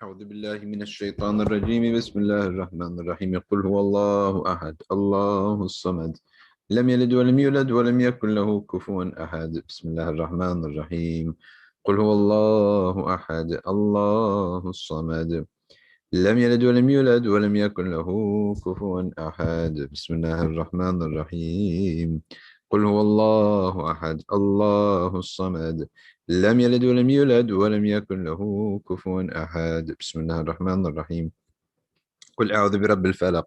أعوذ بالله من الشيطان الرجيم. بسم الله الرحمن الرحيم. قل هو الله أحد الله الصمد لم يلد ولم يولد ولم يكن له كفوا أحد. بسم الله الرحمن الرحيم. قل هو الله أحد الله الصمد لم يلد ولم يولد ولم يكن له كفوا أحد. بسم الله الرحمن الرحيم. قل هو الله أحد الله الصمد لم يلد ولم يولد ولم يكن له كفوا أحد. بسم الله الرحمن الرحيم. قل أعوذ برب الفلق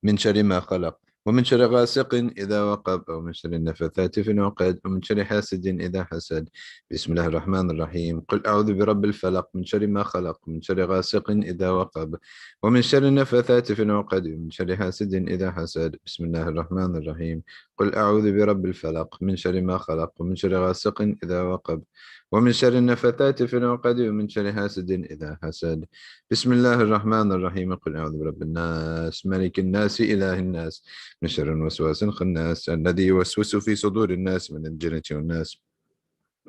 من شر ما خلق ومن شر غاسق إذا وقب ومن شر النفثات في العقد ومن شر حاسد إذا حسد. بسم الله الرحمن الرحيم. قل أعوذ برب الفلق من شر ما خلق ومن شر غاسق إذا وقب ومن شر النفثات في العقد ومن شر حاسد إذا حسد. بسم الله الرحمن الرحيم. قل أعوذ برب الفلق من شر ما خلق ومن شر غاسق إذا وقب ومن شر النفثات في العقد ومن شر حاسد إذا حسد. بسم الله الرحمن الرحيم. قل أعوذ برب الناس ملك الناس إله الناس من شر الوسواس الخناس الذي يوسوس في صدور الناس من الجنة والناس.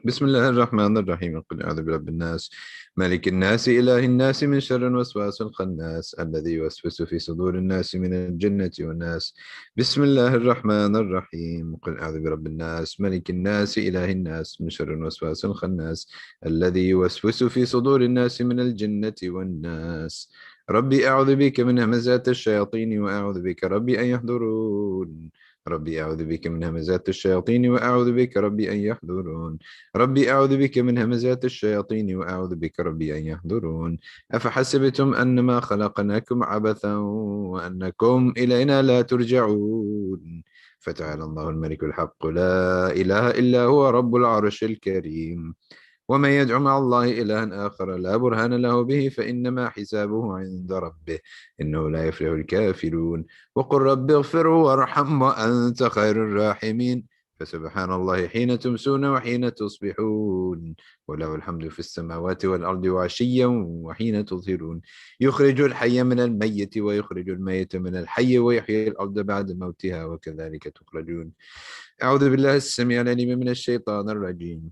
بسم الله الرحمن الرحيم. قل أعوذ برب الناس ملك الناس إله الناس من شر الوسواس الخناس الذي يوسوس في صدور الناس من الجنة والناس. بسم الله الرحمن الرحيم. قل أعوذ برب الناس ملك الناس إله الناس من شر الوسواس الخناس الذي يوسوس في صدور الناس من الجنة والناس. ربي أعوذ بك من همزات الشياطين وأعوذ بك ربي أن يحضرون. ربي أعوذ بك من همزات الشياطين وأعوذ بك ربي أن يحضرون. ربي أعوذ بك من همزات الشياطين وأعوذ بك ربي أن يحضرون. أفحسبتم أنما خلقناكم عبثا وأنكم إلينا لا ترجعون. فتعالى الله الملك الحق لا إله إلا هو رب العرش الكريم. ومن يدع مع الله إلها آخر لا برهان له به فإنما حسابه عند ربه إنه لا يفلح الكافرون. وقل رب اغفر وارحم وأنت خير الراحمين. فسبحان الله حين تمسون وحين تصبحون وله الحمد في السماوات والأرض وعشيا وحين تظهرون. يخرج الحي من الميت ويخرج الميت من الحي ويحيي الأرض بعد موتها وكذلك تخرجون. أعوذ بالله السميع العليم من الشيطان الرجيم.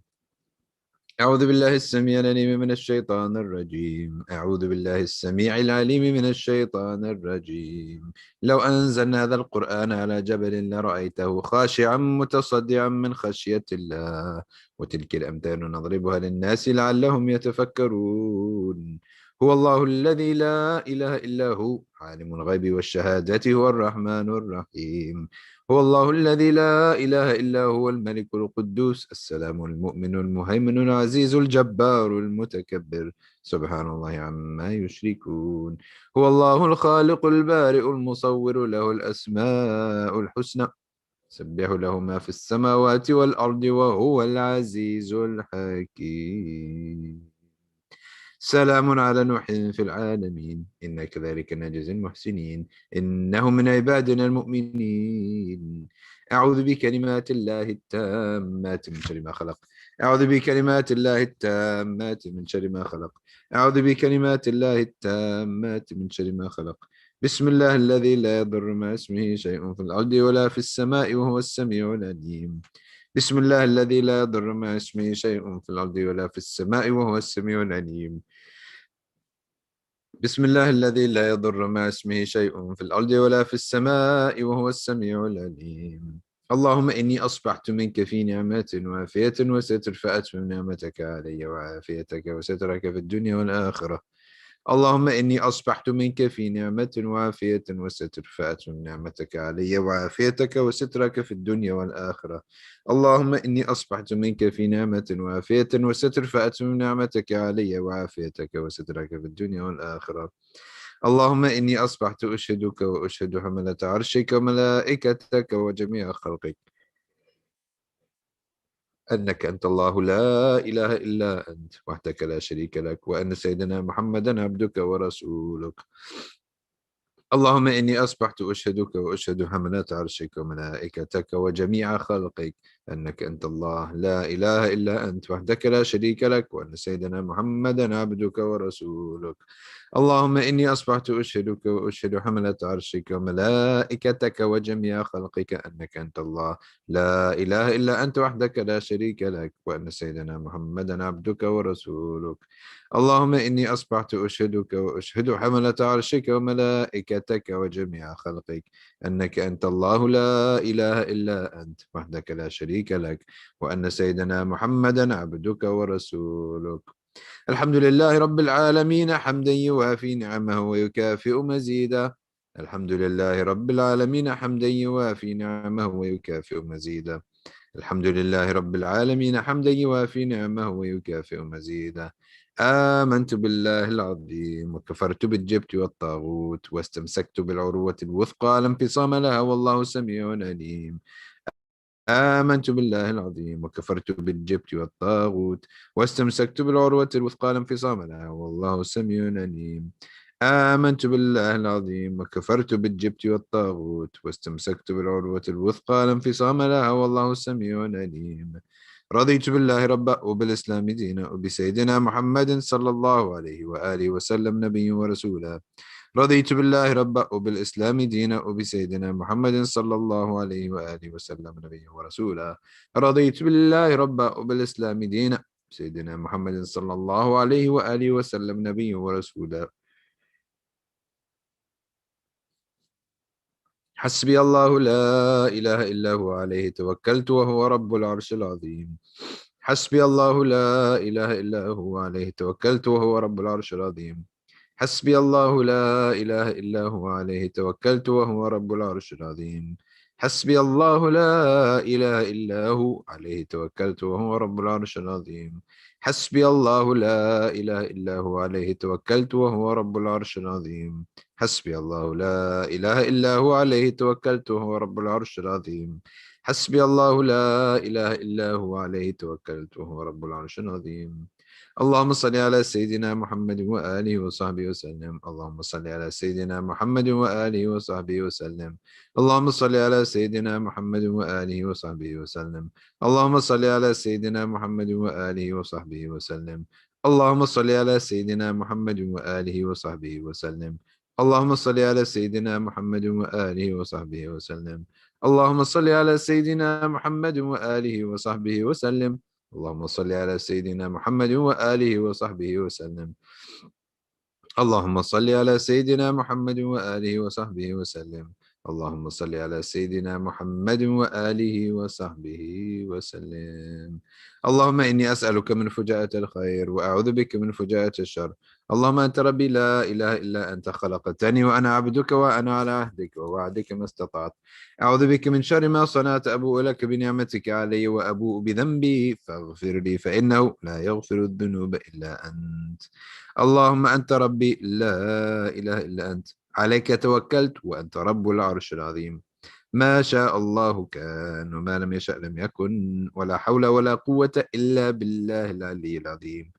أعوذ بالله السميع العليم من الشيطان الرجيم. أعوذ بالله السميع العليم من الشيطان الرجيم. لو أنزلنا هذا القرآن على جبل لرأيته خاشعا متصدعا من خشية الله وتلك الأمثال نضربها للناس لعلهم يتفكرون. هو الله الذي لا إله إلا هو عالم الغيب والشهادة هو الرحمن الرحيم. هو الله الذي لا إله إلا هو الملك القدوس السلام المؤمن المهيمن العزيز الجبار المتكبر سبحان الله عما يشركون. هو الله الخالق البارئ المصور له الأسماء الحسنى سبح له ما في السماوات والأرض وهو العزيز الحكيم. سلام على نوح في العالمين إنا كذلك نجزي المحسنين إنه من عبادنا المؤمنين. أعوذ بكلمات الله التامات من شر ما خلق. أعوذ بكلمات الله التامات من شر ما خلق. أعوذ بكلمات الله التامات من شر ما خلق. بسم الله الذي لا يضر مع اسمه شيء في الأرض ولا في السماء وهو السميع العليم. بسم الله الذي لا يضر مع اسمه شيء في الأرض ولا في السماء وهو السميع العليم. بسم الله الذي لا يضر مع اسمه شيء في الأرض ولا في السماء وهو السميع العليم. اللهم إني أصبحت منك في نعمة وعافية وستر فأتمم نعمتك علي وعافيتك وسترك في الدنيا والآخرة. اللهم إني أصبحت منك في نعمة وعافية وستر فأتمم نعمتك علي وعافيتك وسترك في الدنيا والآخرة. اللهم إني أصبحت منك في نعمة وعافية وستر فأتمم نعمتك علي وعافيتك وسترك في الدنيا والآخرة. اللهم إني أصبحت أشهدك وأشهد حملة عرشك وملائكتك وجميع خلقك أنك أنت الله لا إله إلا أنت وحدك لا شريك لك وأن سيدنا محمدا عبدك ورسولك. اللهم إني أصبحت أشهدك وأشهد حملة عرشك وملائكتك وجميع خلقك أنك أنت الله لا إله إلا أنت وحدك لا شريك لك، وأن سيدنا محمدا عبدك ورسولك. اللهم إني أصبحت أشهدك وأشهد حملة عرشك وملائكتك وجميع خلقك أنك أنت الله لا إله إلا أنت وحدك لا شريك لك، وأن سيدنا محمدا عبدك ورسولك. اللهم إني أصبحت أشهدك وأشهد حملة عرشك وملائكتك وجميع خلقك أنك أنت الله لا إله إلا أنت وحدك لا شريك لك، وأن سيدنا محمدا عبدك ورسولك. الحمد لله رب العالمين حمدا يوافي نعمه ويكافئ مزيدا. الحمد لله رب العالمين حمدا يوافي نعمه ويكافئ مزيدا. الحمد لله رب العالمين حمدا يوافي نعمه ويكافئ مزيدا. آمنت بالله العظيم وكفرت بالجبت والطاغوت واستمسكت بالعروة الوثقى لا انفصام لها والله سميع عليم. آمنت بالله العظيم وكفرت بالجبت والطاغوت واستمسكت بالعروة الوثقى لا انفصام لها والله سميع عليم. آمنت بالله العظيم وكفرت بالجبت والطاغوت واستمسكت بالعروة الوثقى لا انفصام لها والله سميع عليم. رضيت بالله ربا وبالإسلام دينا وبسيدنا محمد صلى الله عليه وآله وسلم نبيا ورسولا. رضيت بالله ربا وبالإسلام دينا وبسيدنا محمد صلى الله عليه وآله وسلم نبيا ورسولا. رضيت بالله ربا وبالإسلام دينا سيدنا محمد صلى الله عليه وآله وسلم نبيا ورسولا. حسبي الله لا إله إلا هو عليه توكلت وهو رب العرش العظيم. حسبي الله لا إله إلا هو عليه توكلت وهو رب العرش العظيم. حسبي الله لا إله إلا هو عليه توكلت وهو رب العرش العظيم. حسبي الله لا إله إلا هو عليه توكلت وهو رب العرش العظيم. حسبي الله لا إله إلا هو عليه توكلت وهو رب العرش العظيم. حسبي الله لا إله إلا هو عليه توكلت وهو رب العرش العظيم. حسبي الله لا إله إلا هو عليه توكلت وهو رب العرش العظيم. اللهم صل على سيدنا محمد وآله وصحبه وسلم. اللهم صل على سيدنا محمد وآله وصحبه وسلم. اللهم صل على سيدنا محمد وآله وصحبه وسلم. اللهم صل على سيدنا محمد وآله وصحبه وسلم. اللهم صل على سيدنا محمد وآله وصحبه وسلم. اللهم صل على سيدنا محمد وآله وصحبه وسلم. اللهم صل على سيدنا محمد وآله وصحبه وسلم. اللهم صل على سيدنا محمد وآله وصحبه وسلم. اللهم صل على سيدنا محمد وآله وصحبه وسلم. اللهم صل على سيدنا محمد وآله وصحبه وسلم. اللهم إني أسألك من فجاءة الخير وأعوذ بك من فجاءة الشر. اللهم أنت ربي لا إله إلا أنت خلقتني وأنا عبدك وأنا على عهدك ووعدك ما استطعت. أعوذ بك من شر ما صنعت أبوء لك بنعمتك علي وأبوء بذنبي فاغفر لي فإنه لا يغفر الذنوب إلا أنت. اللهم أنت ربي لا إله إلا أنت عليك توكلت وأنت رب العرش العظيم. ما شاء الله كان وما لم يشأ لم يكن ولا حول ولا قوة إلا بالله العلي العظيم.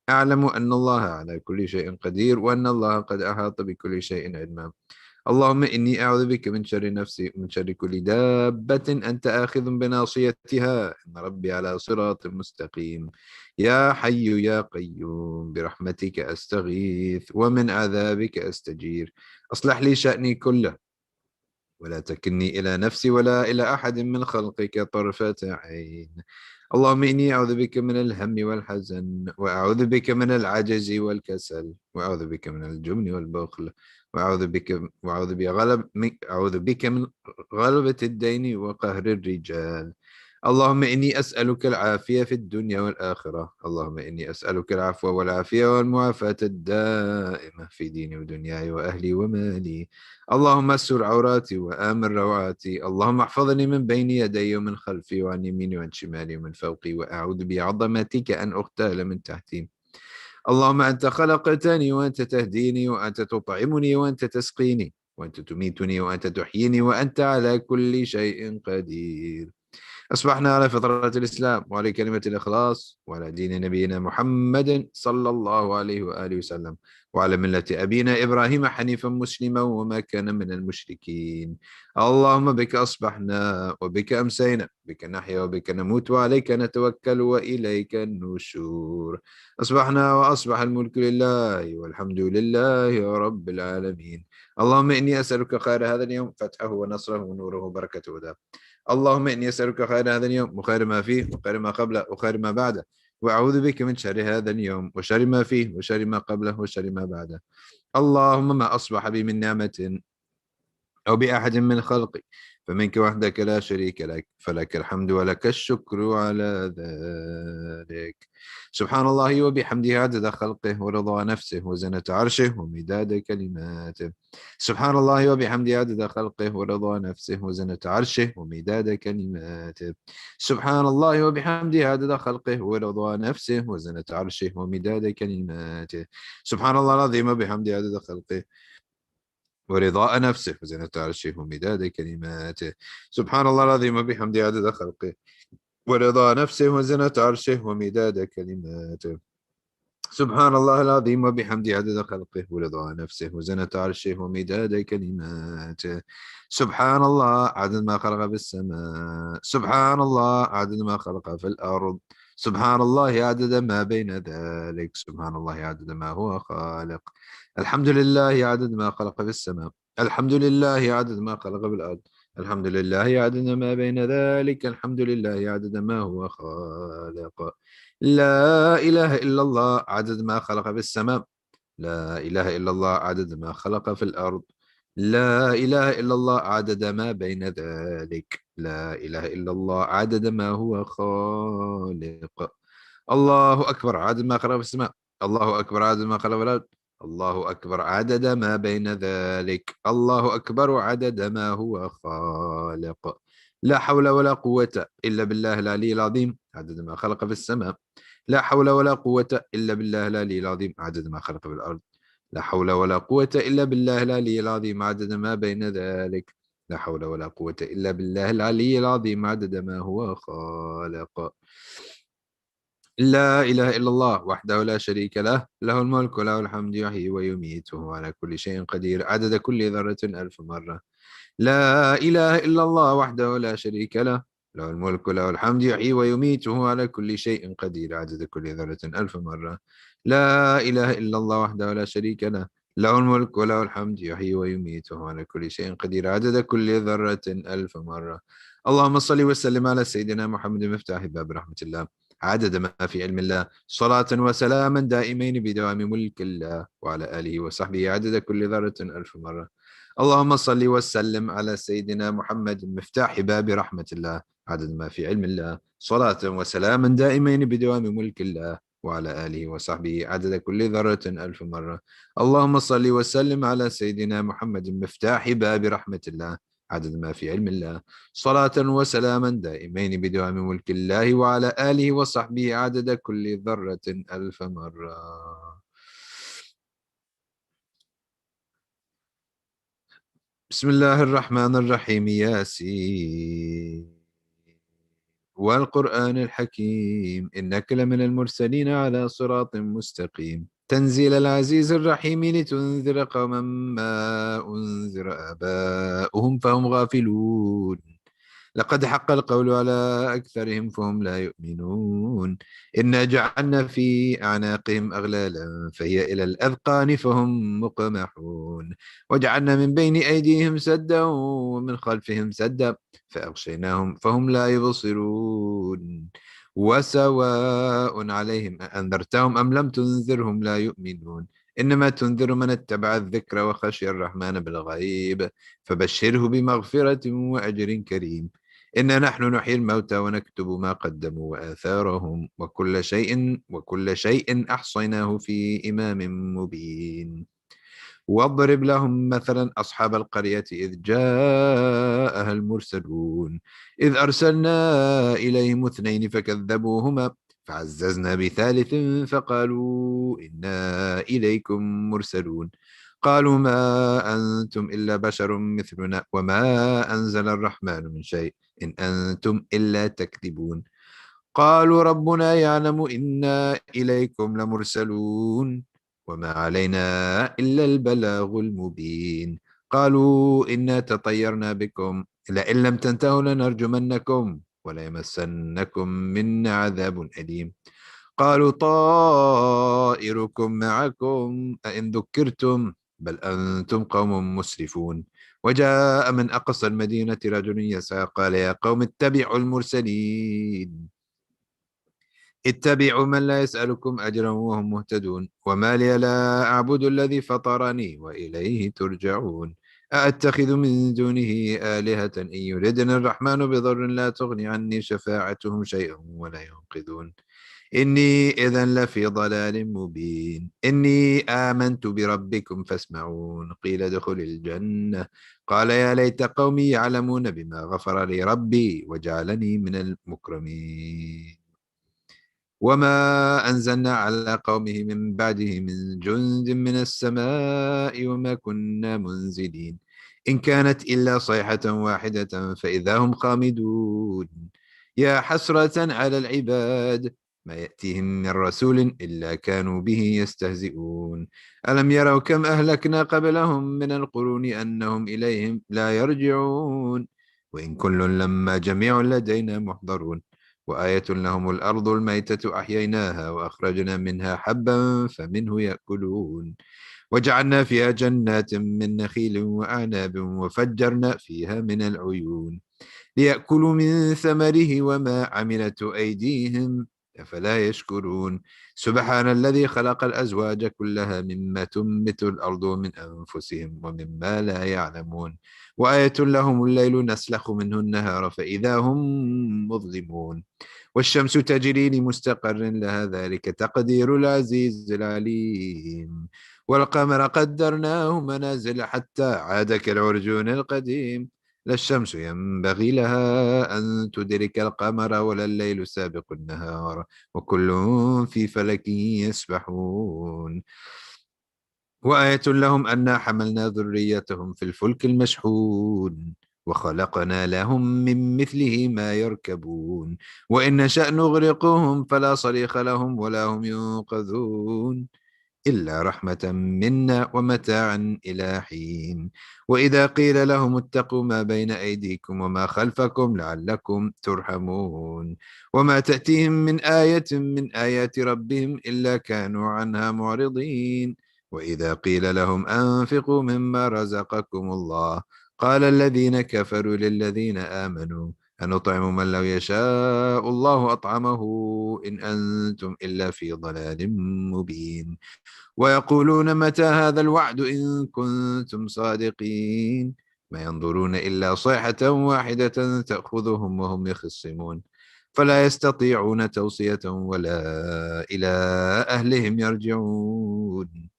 أعلم أن الله على كل شيء قدير وأن الله قد أحاط بكل شيء علما. اللهم إني أعوذ بك من شر نفسي ومن شر كل دابة أنت آخذ بناصيتها إن ربي على صراط مستقيم. يا حي يا قيوم برحمتك أستغيث ومن عذابك أستجير. أصلح لي شأني كله ولا تكلني إلى نفسي ولا إلى أحد من خلقك طرفة عين. اللهم إني أعوذ بك من الهم والحزن وأعوذ بك من العجز والكسل وأعوذ بك من الجبن والبخل أعوذ بك من غلبة الدين وقهر الرجال. اللهم إني أسألك العافية في الدنيا والآخرة. اللهم إني أسألك العفو والعافية والمعافاة الدائمة في ديني ودنياي وأهلي ومالي. اللهم استر عوراتي وآمن روعاتي. اللهم احفظني من بين يدي ومن خلفي وعن يميني وعن شمالي ومن فوقي وأعوذ بعظمتك أن أغتال من تحتي. اللهم أنت خلقتني وأنت تهديني وأنت تطعمني وأنت تسقيني وأنت تميتني وأنت تحييني وأنت على كل شيء قدير. أصبحنا على فطرة الإسلام وعلى كلمة الإخلاص وعلى دين نبينا محمد صلى الله عليه وآله وسلم وعلى ملة أبينا إبراهيم حنيفا مسلما وما كان من المشركين. اللهم بك أصبحنا وبك أمسينا، بك نحيا وبك نموت وعليك نتوكل وإليك النشور. أصبحنا وأصبح الملك لله والحمد لله رب العالمين. اللهم إني أسألك خير هذا اليوم، فتحه ونصره ونوره وبركته وده. اللهم إني أسألك خير هذا اليوم وخير ما فيه وخير ما قبله وخير ما بعده، وأعوذ بك من شر هذا اليوم وشر ما فيه وشر ما قبله وشر ما بعده. اللهم ما أصبح بي من نعمة أو بأحد من خلقي فمنك وحدك لا شريك لك، فلك الحمد ولك الشكر على ذلك. سبحان الله وبحمده عدد خلقه ورضا نفسه وزنة عرشه ومداد كلماته. سبحان الله وبحمده عدد خلقه ورضا نفسه وزنة عرشه ومداد كلماته. سبحان الله وبحمده عدد خلقه ورضا نفسه وزنة عرشه ومداد كلماته. سبحان الله العظيم وبحمده عدد خلقه ورضاء نفسه وزنة عرشه ومداد كلماته. سبحان الله العظيم وبحمده عدد خلقه ورضا نفسه وزنة عرشه ومداد كلماته. سبحان الله العظيم وبحمده عدد خلقه ورضا نفسه وزنة عرشه ومداد كلماته. سبحان الله عدد ما خلق في السماء، سبحان الله عدد ما خلق في الأرض، سبحان الله عدد ما بين ذلك، سبحان الله عدد ما هو خالق. الحمد لله عدد ما خلق في السماء، الحمد لله عدد ما خلق في الأرض، الحمد لله عدد ما بين ذلك، الحمد لله عدد ما هو خالق. لا إله إلا الله عدد ما خلق في السماء، لا إله إلا الله عدد ما خلق في الأرض، لا إله إلا الله عدد ما بين ذلك، لا إله إلا الله عدد ما هو خالق. الله أكبر عدد ما خلق في السماء، الله أكبر عدد ما خلق في الأرض، الله أكبر عدد ما بين ذلك، الله أكبر عدد ما هو خالق. لا حول ولا قوة إلا بالله العلي العظيم عدد ما خلق في السماء، لا حول ولا قوة إلا بالله العلي العظيم عدد ما خلق في الأرض، لا حول ولا قوة إلا بالله العلي العظيم عدد ما بين ذلك، لا حول ولا قوة إلا بالله العلي العظيم عدد ما هو خالق. لا إله إلا الله وحده لا شريك له، له الملك وله الحمد يحيي ويميت وهو على كل شيء قدير عدد كل ذرة ألف مرة. لا إله إلا الله وحده لا شريك له، له الملك وله الحمد يحيي ويميت وهو على كل شيء قدير عدد كل ذرة ألف مرة. لا إله إلا الله وحده لا شريك له، له الملك وله الحمد يحيي ويميت وهو على كل شيء قدير عدد كل ذرة ألف مرة. اللهم صل وسلم على سيدنا محمد مفتاح باب رحمة الله عدد ما في علم الله، صلاة وسلاما دائمين بدوام ملك الله وعلى آله وصحبه عدد كل ذرة ألف مرة. اللهم صل وسلم على سيدنا محمد مفتاح باب رحمة الله عدد ما في علم الله، صلاة وسلاما دائمين بدوام ملك الله وعلى آله وصحبه عدد كل ذرة ألف مرة. اللهم صل وسلم على سيدنا محمد مفتاح باب رحمة الله عدد ما في علم الله، صلاة وسلاما دائمين بدوام ملك الله وعلى آله وصحبه عدد كل ذرة ألف مرة. بسم الله الرحمن الرحيم. ياسين والقرآن الحكيم إنك لمن المرسلين على صراط مستقيم تنزيل العزيز الرحيم لتنذر قوما ما أنذر آباؤهم فهم غافلون لقد حق القول على أكثرهم فهم لا يؤمنون إنا جعلنا في أعناقهم أغلالا فهي إلى الأذقان فهم مقمحون وجعلنا من بين أيديهم سدا ومن خلفهم سدا فأغشيناهم فهم لا يبصرون وسواء عليهم أأنذرتهم أم لم تنذرهم لا يؤمنون إنما تنذر من اتبع الذكر وخشي الرحمن بالغيب فبشره بمغفرة وأجر كريم. إنا نحن نحيي الموتى ونكتب ما قدموا وآثارهم وكل شيء أحصيناه في إمام مبين. واضرب لهم مثلا أصحاب القرية إذ جاءها المرسلون إذ أرسلنا إليهم اثنين فكذبوهما فعززنا بثالث فقالوا إنا إليكم مرسلون قالوا ما أنتم إلا بشر مثلنا وما أنزل الرحمن من شيء إن أنتم إلا تكذبون. قالوا ربنا يعلم إنا إليكم لمرسلون وما علينا إلا البلاغ المبين. قالوا إنا تطيرنا بكم لئن لم تنتهوا لنرجمنكم وليمسنكم منا عذاب أليم. قالوا طائركم معكم أئن ذكرتم بل أنتم قوم مسرفون. وجاء من أقصى المدينة رجل يسعى قال يا قوم اتبعوا المرسلين اتبعوا من لا يسألكم أجرا وهم مهتدون. وما لي لا أعبد الذي فطرني وإليه ترجعون. أأتخذ من دونه آلهة إن يردني الرحمن بضر لا تغني عني شفاعتهم شيئا ولا ينقذون. إني إذا لفي ضلال مبين. إني آمنت بربكم فاسمعون. قيل ادخل الجنة قال يا ليت قومي يعلمون بما غفر لي ربي وجعلني من المكرمين. وما أنزلنا على قومه من بعده من جند من السماء وما كنا منزلين إن كانت إلا صيحة واحدة فإذا هم خامدون. يا حسرة على العباد ما يأتيهم من رسول إلا كانوا به يستهزئون. ألم يروا كم أهلكنا قبلهم من القرون أنهم إليهم لا يرجعون وإن كل لما جميع لدينا محضرون. وآية لهم الأرض الميتة أحييناها وأخرجنا منها حبا فمنه يأكلون. وجعلنا فيها جنات من نخيل وأعناب وفجرنا فيها من العيون ليأكلوا من ثمره وما عملت أيديهم أفلا يشكرون. سبحان الذي خلق الأزواج كلها مما تنبت الأرض من أنفسهم ومما لا يعلمون. وآية لهم الليل نسلخ منه النهار فإذا هم مظلمون. والشمس تجري لمستقر لها ذلك تقدير العزيز العليم. والقمر قدرناه منازل حتى عاد كالعرجون القديم. لا الشمس ينبغي لها أن تدرك القمر ولا الليل سابق النهار وكل في فلك يسبحون. وآية لهم أنا حملنا ذريتهم في الفلك المشحون وخلقنا لهم من مثله ما يركبون وإن نشأ نغرقهم فلا صريخ لهم ولا هم ينقذون إلا رحمة منا ومتاعا إلى حين. وإذا قيل لهم اتقوا ما بين أيديكم وما خلفكم لعلكم ترحمون. وما تأتيهم من آية من آيات ربهم إلا كانوا عنها معرضين. وإذا قيل لهم أنفقوا مما رزقكم الله قال الذين كفروا للذين آمنوا أنطعم من لو يشاء الله أطعمه إن أنتم إلا في ضلال مبين. ويقولون متى هذا الوعد إن كنتم صادقين ما ينظرون إلا صيحة واحدة تأخذهم وهم يخصمون فلا يستطيعون توصية ولا إلى أهلهم يرجعون.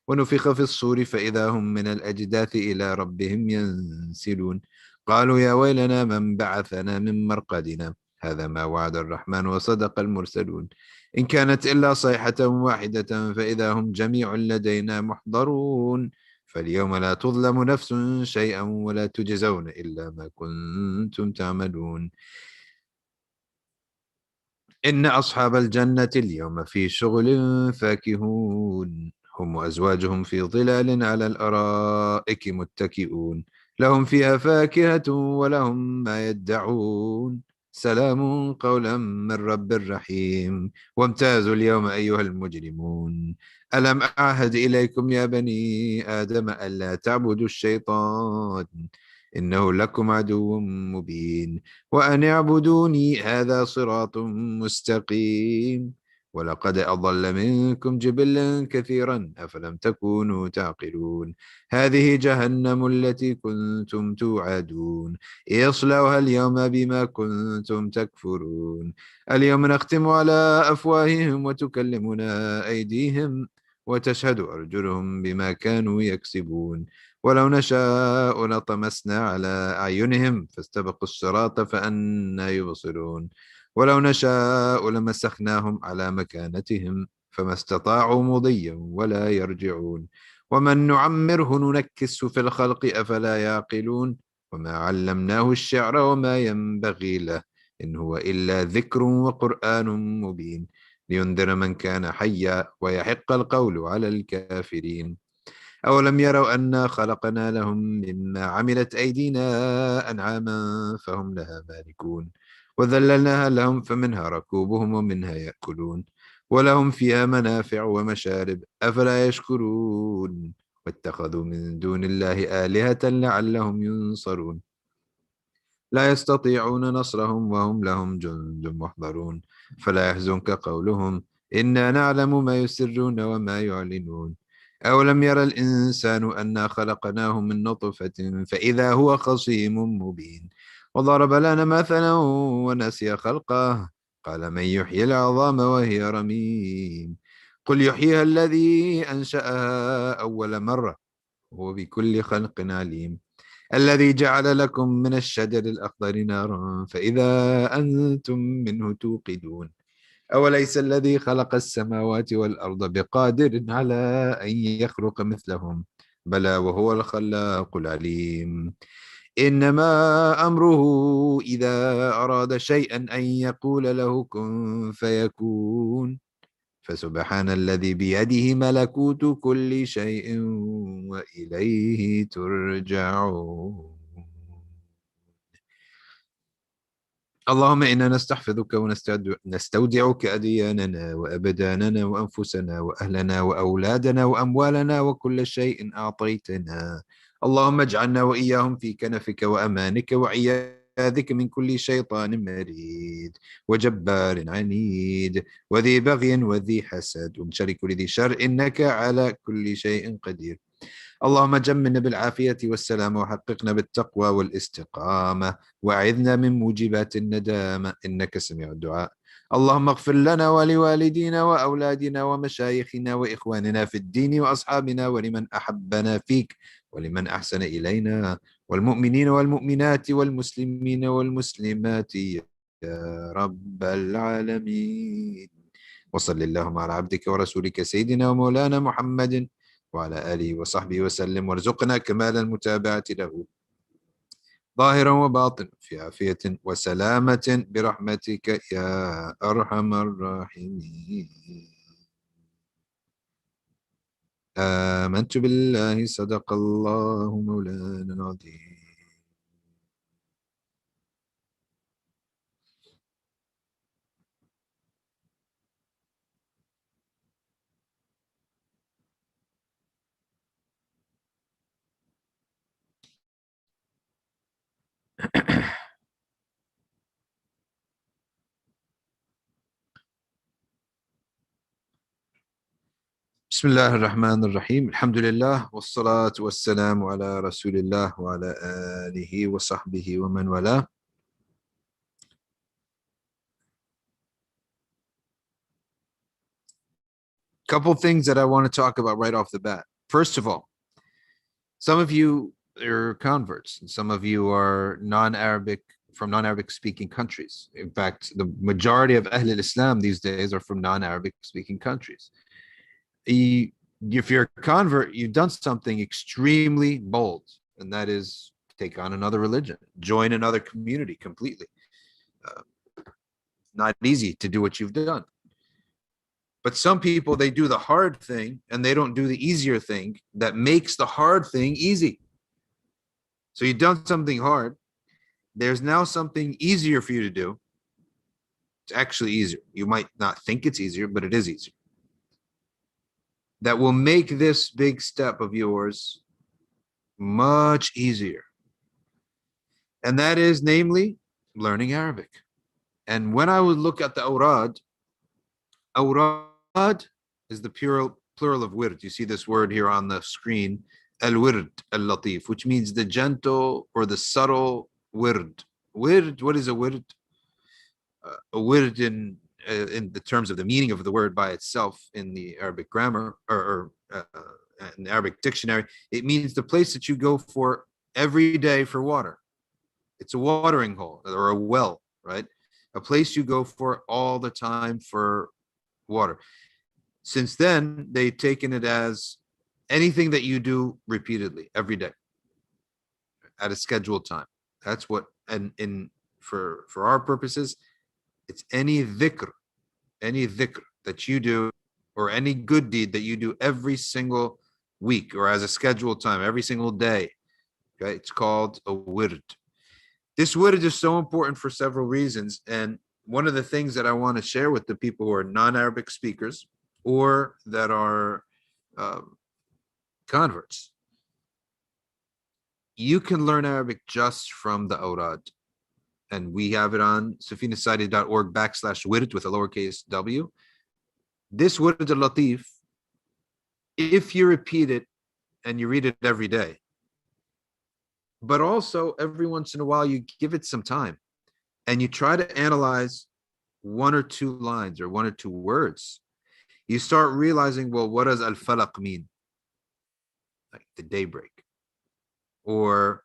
ونفخ في الصور فإذا هم من الأجداث إلى ربهم ينسلون. قالوا يا ويلنا من بعثنا من مرقدنا هذا ما وعد الرحمن وصدق المرسلون. إن كانت إلا صيحة واحدة فإذا هم جميع لدينا محضرون. فاليوم لا تظلم نفس شيئا ولا تجزون إلا ما كنتم تعملون. إن أصحاب الجنة اليوم في شغل فاكهون هم وأزواجهم في ظلال على الأرائك متكئون لهم فيها فاكهة ولهم ما يدعون سلام قولا من رب رحيم. وامتازوا اليوم أيها المجرمون. ألم أعهد إليكم يا بني آدم ألا تعبدوا الشيطان إنه لكم عدو مبين وأن اعبدوني هذا صراط مستقيم. ولقد أضل منكم جبلا كثيرا أفلم تكونوا تعقلون. هذه جهنم التي كنتم توعدون اصلوها اليوم بما كنتم تكفرون. اليوم نختم على أفواههم وتكلمنا أيديهم وتشهد أرجلهم بما كانوا يكسبون. ولو نشاء لطمسنا على أعينهم فاستبقوا الصراط فأنى يبصرون. ولو نشاء لمسخناهم على مكانتهم فما استطاعوا مضيا ولا يرجعون. ومن نعمره ننكسه في الخلق أفلا يعقلون. وما علمناه الشعر وما ينبغي له إن هو إلا ذكر وقرآن مبين لينذر من كان حيا ويحق القول على الكافرين أولم يروا أنا خلقنا لهم مما عملت أيدينا أنعاما فهم لها مالكون وذللناها لهم فمنها ركوبهم ومنها يأكلون ولهم فيها منافع ومشارب أفلا يشكرون واتخذوا من دون الله آلهة لعلهم ينصرون لا يستطيعون نصرهم وهم لهم جند محضرون فلا يحزنك قولهم إنا نعلم ما يسرون وما يعلنون أولم يرى الإنسان أنا خلقناه من نطفة فإذا هو خصيم مبين وضرب لنا مثلا ونسي خلقه قال من يحيي العظام وهي رميم قل يحييها الذي أنشأها أول مرة وهو بكل خلق عليم الذي جعل لكم من الشجر الأخضر نارا فإذا أنتم منه توقدون أوليس الذي خلق السماوات والأرض بقادر على أن يخلق مثلهم بلى وهو الخلاق العليم إنما أمره إذا أراد شيئا أن يقول له كن فيكون فسبحان الذي بيده ملكوت كل شيء وإليه ترجعون اللهم إنا نستحفظك ونستودعك أدياننا وأبداننا وأنفسنا وأهلنا وأولادنا وأموالنا وكل شيء أعطيتنا اللهم اجعلنا وإياهم في كنفك وأمانك وعياذك من كل شيطان مريد وجبار عنيد وذي بغي وذي حسد ومن شر كل ذي شر إنك على كل شيء قدير اللهم جملنا بالعافية والسلامة وحققنا بالتقوى والاستقامة وأعذنا من موجبات الندامة إنك سميع الدعاء اللهم اغفر لنا ولوالدينا وأولادنا ومشايخنا وإخواننا في الدين وأصحابنا ولمن أحبنا فيك ولمن أحسن إلينا والمؤمنين والمؤمنات والمسلمين والمسلمات يا رب العالمين وصل اللهم على عبدك ورسولك سيدنا ومولانا محمد وعلى آله وصحبه وسلم وارزقنا كمال المتابعة له ظاهرا وباطنا في عافية وسلامة برحمتك يا أرحم الراحمين آمنت بالله صدق الله مولانا العظيم بسم الله الرحمن الرحيم الحمد لله والصلاة والسلام على رسول الله وعلى آله وصحبه ومن والاه. Couple things that I want to talk about right off the bat. First of all, some of you are converts, and some of you are non-Arabic from non-Arabic speaking countries. In fact, the majority of Ahl al-Islam these days are from non-Arabic speaking countries. If you're a convert, you've done something extremely bold, and that is take on another religion, join another community completely. Not easy to do what you've done. But some people, they do the hard thing and they don't do the easier thing that makes the hard thing easy. So you've done something hard. There's now something easier for you to do. It's actually easier. You might not think it's easier, but it is easier. That will make this big step of yours much easier. And that is namely learning Arabic. And when I would look at the awrad is the plural of wird. You see this word here on the screen, al-wird, al-latif, which means the gentle or the subtle wird. Wird, what is a wird? A wird in the terms of the meaning of the word by itself in the Arabic grammar or in the Arabic dictionary, it means the place that you go for every day for water. It's a watering hole or a well, right? A place you go for all the time for water. Since then, they've taken it as anything that you do repeatedly every day. at a scheduled time. That's what, and for our purposes, it's any dhikr that you do, or any good deed that you do every single week or as a scheduled time, every single day. Okay, it's called a wird. This wird is so important for several reasons. And one of the things that I want to share with the people who are non-Arabic speakers or that are converts, you can learn Arabic just from the awrad. And we have it on safinasadi.org/wird with a lowercase w. This wird al-latif, if you repeat it and you read it every day, but also every once in a while you give it some time and you try to analyze one or two lines or one or two words, you start realizing, well, what does al-falaq mean? Like the daybreak. Or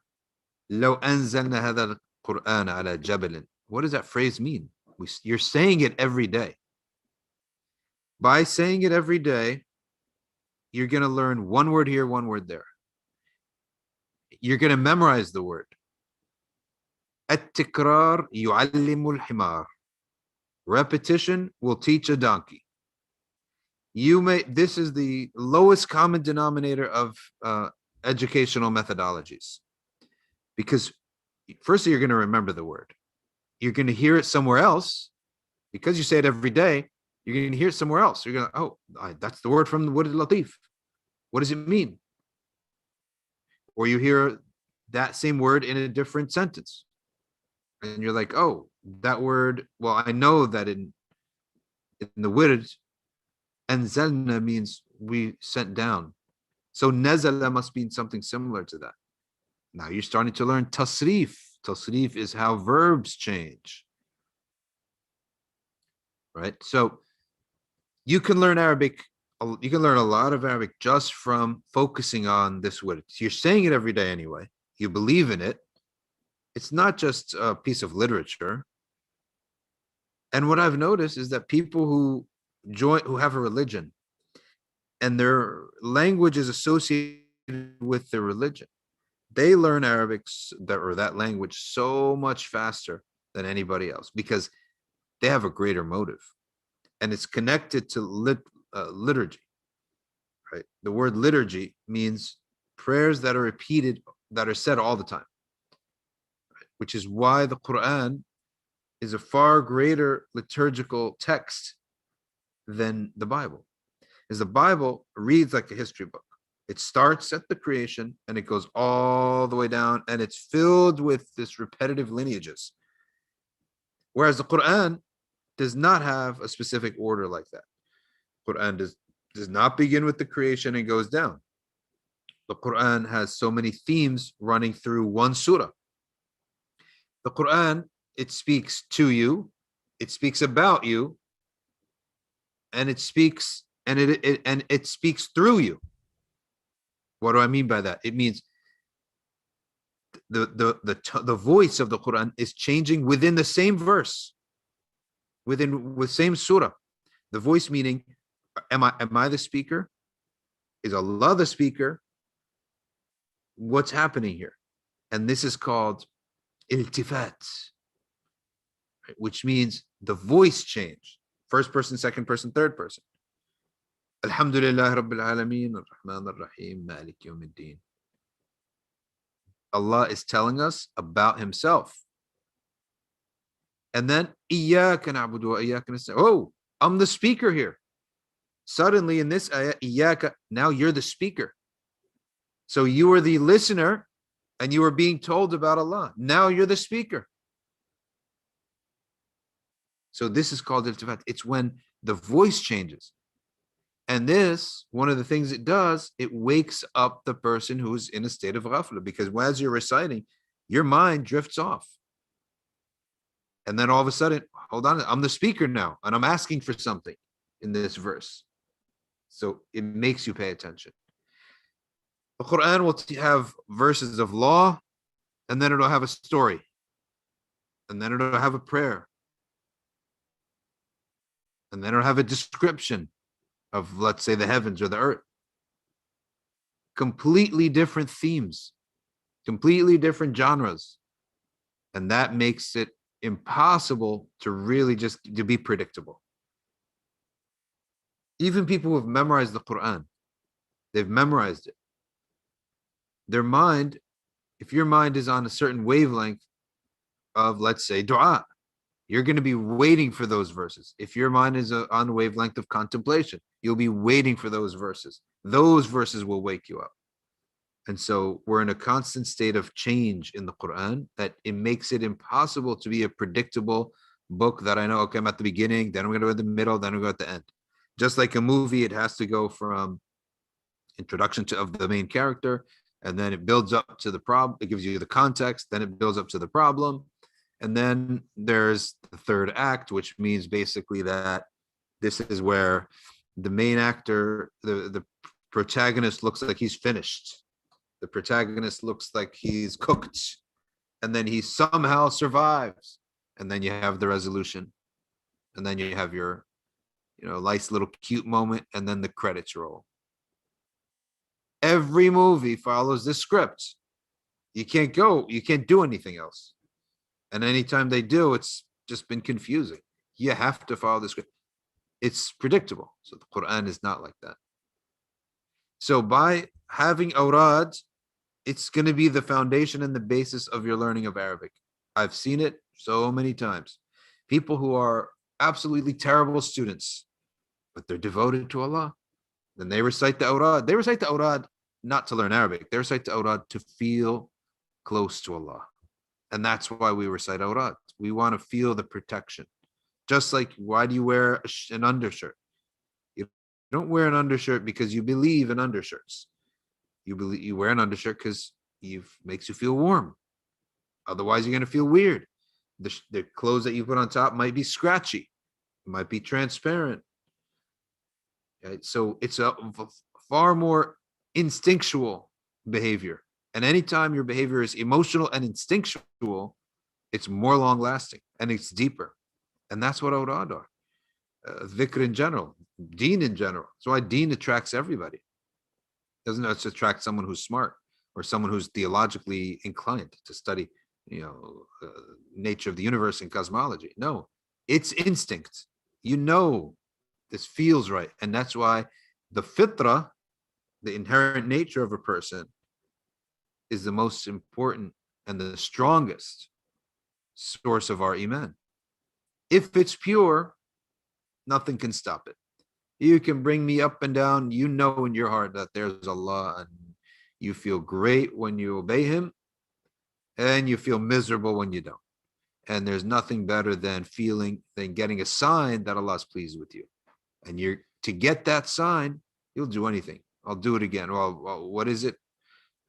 لو أنزلنا هذا القرآن على جبل. What does that phrase mean? You're saying it every day. By saying it every day, you're going to learn one word here, one word there. You're going to memorize the word. التكرار يعلم الحمار. Repetition will teach a donkey. This is the lowest common denominator of educational methodologies. Because firstly, you're going to remember the word. You're going to hear it somewhere else. Because you say it every day, you're going to hear it somewhere else. You're going to, oh, that's the word from the Word al-Latif. What does it mean? Or you hear that same word in a different sentence. And you're like, oh, that word, well, I know that in the Wird, anzalna means we sent down. So nazala must mean something similar to that. Now you're starting to learn tasrif. Tasrif is how verbs change. Right? So you can learn Arabic. You can learn a lot of Arabic just from focusing on this word. You're saying it every day anyway. You believe in it. It's not just a piece of literature. And what I've noticed is that people who have a religion and their language is associated with their religion, they learn Arabic or that language so much faster than anybody else because they have a greater motive. And it's connected to liturgy, right? The word liturgy means prayers that are repeated, that are said all the time, right? Which is why the Quran is a far greater liturgical text than the Bible. As the Bible reads like a history book. It starts at the creation and it goes all the way down and it's filled with this repetitive lineages. Whereas the Quran does not have a specific order like that. Quran does not begin with the creation and goes down. The Quran has so many themes running through one surah. The Quran, it speaks to you, it speaks about you, and it speaks it speaks through you. What do I mean by that? It means the voice of the Quran is changing within the same verse, within the same surah. The voice meaning, am I the speaker? Is Allah the speaker? What's happening here? And this is called iltifat, which means the voice change. First person, second person, third person. Alhamdulillah Rabbil Alameen, Ar-Rahman Ar-Rahim, Malik Yawmiddin. Allah is telling us about himself. And then, Iyyaka na'budu wa iyyaka nasta'in. Oh, I'm the speaker here. Suddenly in this ayah, Iyyaka, now you're the speaker. So you were the listener and you were being told about Allah. Now you're the speaker. So this is called iltifat. It's when the voice changes. And this, one of the things it does, it wakes up the person who's in a state of ghafla, because as you're reciting, your mind drifts off. And then all of a sudden, hold on, I'm the speaker now, and I'm asking for something in this verse. So it makes you pay attention. The Quran will have verses of law, and then it'll have a story, and then it'll have a prayer, and then it'll have a description of, let's say, the heavens or the earth. Completely different themes. completely different genres. And that makes it impossible to really just to be predictable. Even people who have memorized the Quran, they've memorized it. Their mind, if your mind is on a certain wavelength of, let's say, dua, you're going to be waiting for those verses. If your mind is on the wavelength of contemplation, you'll be waiting for those verses. Those verses will wake you up. And so we're in a constant state of change in the Quran that it makes it impossible to be a predictable book that I know, okay, I'm at the beginning, then I'm going to go at the middle, then I'm going to go at the end. Just like a movie, it has to go from introduction of the main character, and then it builds up to the problem. It gives you the context, then it builds up to the problem. And then there's the third act, which means basically that this is where the main actor, the protagonist looks like he's finished. The protagonist looks like he's cooked, and then he somehow survives. And then you have the resolution, and then you have your, nice little cute moment, and then the credits roll. Every movie follows this script. You can't do anything else. And anytime they do, it's just been confusing. You have to follow the script. It's predictable. So the Quran is not like that. So by having awrad, it's going to be the foundation and the basis of your learning of Arabic. I've seen it so many times. People who are absolutely terrible students, but they're devoted to Allah. Then they recite the awrad. They recite the awrad not to learn Arabic. They recite the awrad to feel close to Allah. And that's why we recite awrad. We want to feel the protection. Just like, why do you wear an undershirt? You don't wear an undershirt because you believe in undershirts. You wear an undershirt because it makes you feel warm. Otherwise, you're going to feel weird. The clothes that you put on top might be scratchy. It might be transparent. Right? So it's a far more instinctual behavior. And anytime your behavior is emotional and instinctual, it's more long lasting and it's deeper. And that's what awrad are. Dhikr in general, deen in general. That's why deen attracts everybody. It doesn't just attract someone who's smart or someone who's theologically inclined to study, nature of the universe and cosmology. No, it's instinct. This feels right. And that's why the fitra, the inherent nature of a person, is the most important and the strongest source of our iman. If it's pure, nothing can stop it. You can bring me up and down. You know in your heart that there's Allah, and you feel great when you obey Him, and you feel miserable when you don't. And there's nothing better than getting a sign that Allah is pleased with you. And to get that sign, you'll do anything. I'll do it again. Well, what is it?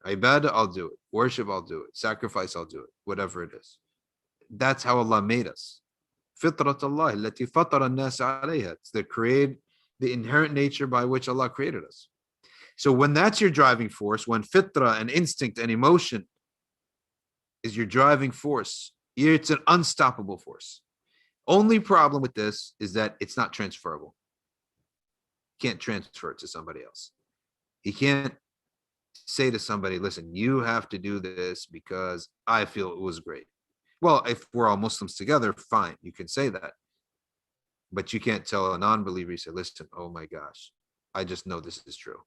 Ibadah, I'll do it. Worship, I'll do it. Sacrifice, I'll do it. Whatever it is. That's how Allah made us. Fitrat Allah, allati fatara an-nas alayha. It's the inherent nature by which Allah created us. So when that's your driving force, when fitra and instinct and emotion is your driving force, it's an unstoppable force. Only problem with this is that it's not transferable. You can't transfer it to somebody else. You can't say to somebody, listen, you have to do this because I feel it was great. Well, if we're all Muslims together, fine, you can say that. But you can't tell a non-believer, you say, listen, oh my gosh, I just know this is true.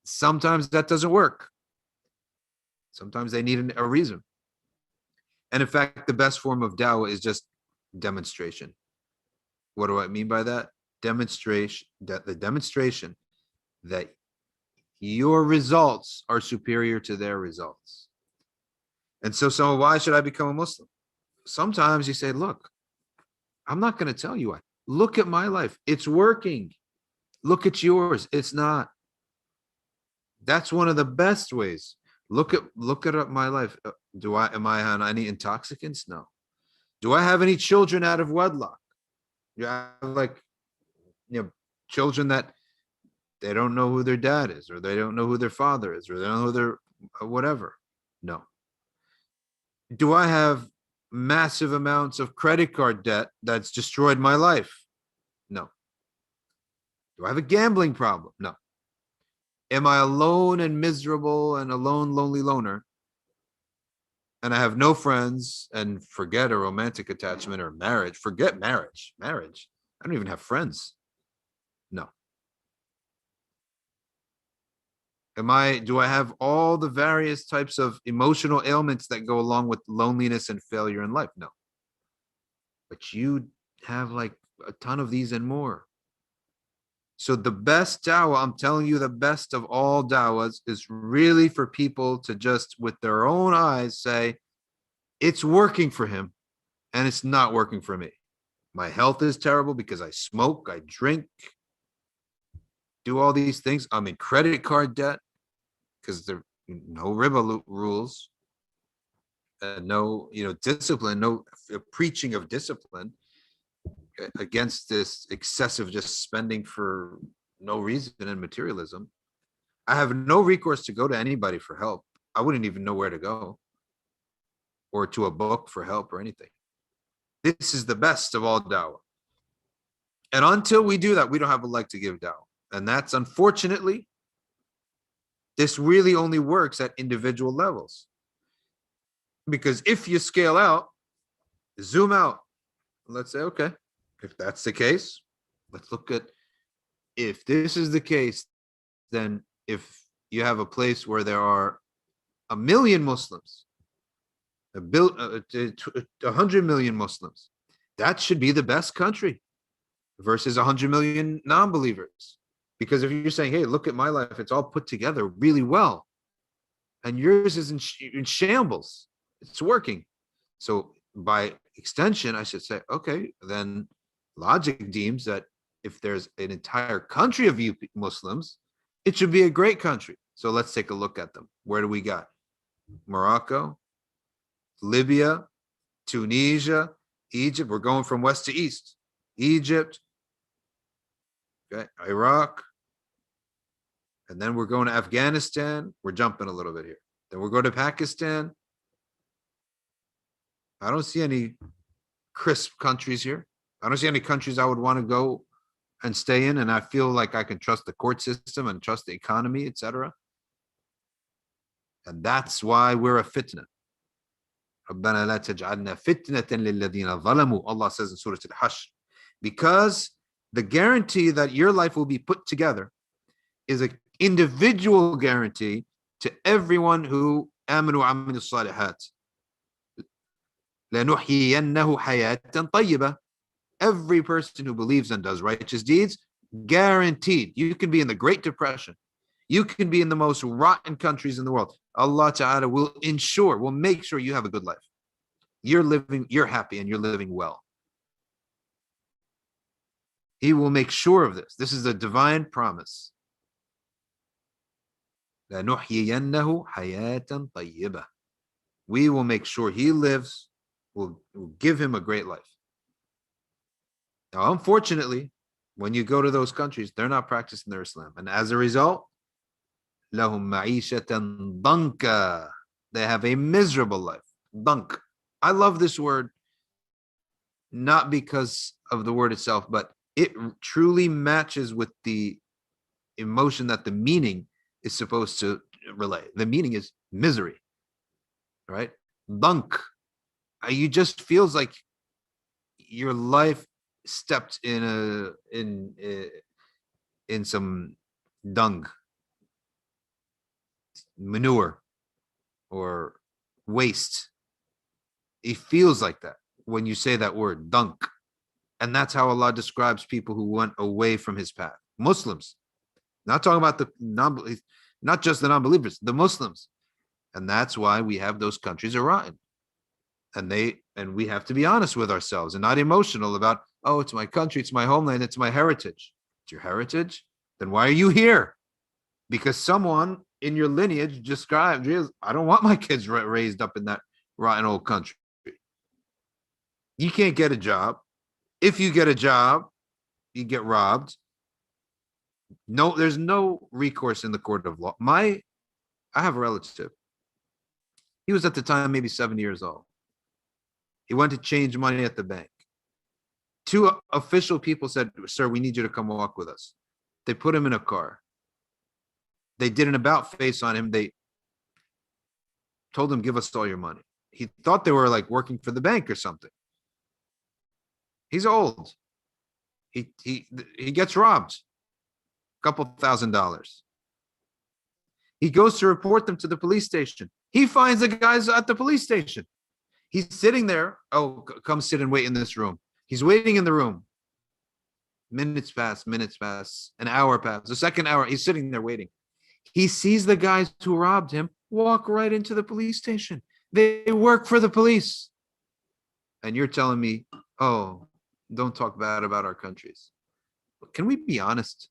Sometimes that doesn't work. Sometimes they need a reason. And in fact, the best form of dawah is just demonstration. What do I mean by that? The demonstration that your results are superior to their results. And so why should I become a Muslim? Sometimes you say, look, I'm not going to tell you why. Look at my life. It's working. Look at yours. It's not. That's one of the best ways. Look at my life. Am I on any intoxicants? No. Do I have any children out of wedlock? You have children that they don't know who their dad is, or they don't know who their father is, or they don't know who their whatever. No. Do I have massive amounts of credit card debt that's destroyed my life? No. Do I have a gambling problem? No. Am I alone and miserable and a lonely loner? and I have no friends, and forget a romantic attachment or marriage. Forget marriage. Marriage. I don't even have friends. No. Do I have all the various types of emotional ailments that go along with loneliness and failure in life? No. But you have like a ton of these and more. So the best dawah, I'm telling you, the best of all dawahs is really for people to just, with their own eyes, say, it's working for him and it's not working for me. My health is terrible because I smoke, I drink, do all these things. I'm in credit card debt because there are no riba rules and no, discipline, no preaching of discipline against this excessive just spending for no reason and materialism. I have no recourse to go to anybody for help. I wouldn't even know where to go or to a book for help or anything. This is the best of all dawah. And until we do that, we don't have a leg to give dawah. And that's, unfortunately, this really only works at individual levels. Because if you scale out, zoom out, let's say, okay, if that's the case, let's look at, if this is the case, then if you have a place where there are 1 million Muslims, 100 million Muslims, that should be the best country versus 100 million non-believers. Because if you're saying, hey, look at my life, it's all put together really well, and yours is in shambles, it's working. So by extension, I should say, okay, then logic deems that if there's an entire country of you Muslims, it should be a great country. So let's take a look at them. Where do we got? Morocco, Libya, Tunisia, Egypt. We're going from west to east. Egypt, okay, Iraq, and then we're going to Afghanistan. We're jumping a little bit here. Then we'll go to Pakistan. I don't see any crisp countries here. I don't see any countries I would want to go and stay in, and I feel like I can trust the court system and trust the economy, etc. And that's why we're a fitna. ربنا لا تجعلنا فتنة للذين ظلموا. Allah says in Surah Al-Hashr, because the guarantee that your life will be put together is an individual guarantee to everyone who آمنوا وعملوا الصالحات. لنحيينه حياة طيبة. Every person who believes and does righteous deeds, guaranteed. You can be in the Great Depression. You can be in the most rotten countries in the world. Allah Ta'ala will ensure, will make sure you have a good life. You're happy and you're living well. He will make sure of this. This is a divine promise. لَنُحْيِيَنَّهُ حَيَاةً طَيِّبَةً. We will make sure he lives, we'll give him a great life. Now, unfortunately, when you go to those countries, they're not practicing their Islam. And as a result, لَهُمْ مَعِيشَةً ضَنْكًا. They have a miserable life. Dunk. I love this word, not because of the word itself, but it truly matches with the emotion that the meaning is supposed to relay. The meaning is misery, right? Dunk. You just feels like your life stepped in some dung, manure, or waste. It feels like that when you say that word, dunk. And that's how Allah describes people who went away from his path. Muslims, not talking about not just the non-believers, the Muslims. And that's why we have those countries are rotten. And we have to be honest with ourselves and not emotional about, oh, it's my country, it's my homeland, it's my heritage. It's your heritage? Then why are you here? Because someone in your lineage described, I don't want my kids raised up in that rotten old country. You can't get a job. If you get a job, you get robbed. No, there's no recourse in the court of law. I have a relative. He was at the time maybe 7 years old. He went to change money at the bank. 2 official people said, sir, we need you to come walk with us. They put him in a car. They did an about face on him. They told him, give us all your money. he thought they were like working for the bank or something. He's old. He gets robbed, a couple $1,000. He goes to report them to the police station. He finds the guys at the police station. He's sitting there. Oh, come sit and wait in this room. He's waiting in the room. Minutes pass, an hour pass, the second hour, he's sitting there waiting. He sees the guys who robbed him walk right into the police station. They work for the police. And you're telling me, oh, don't talk bad about our countries. Can we be honest?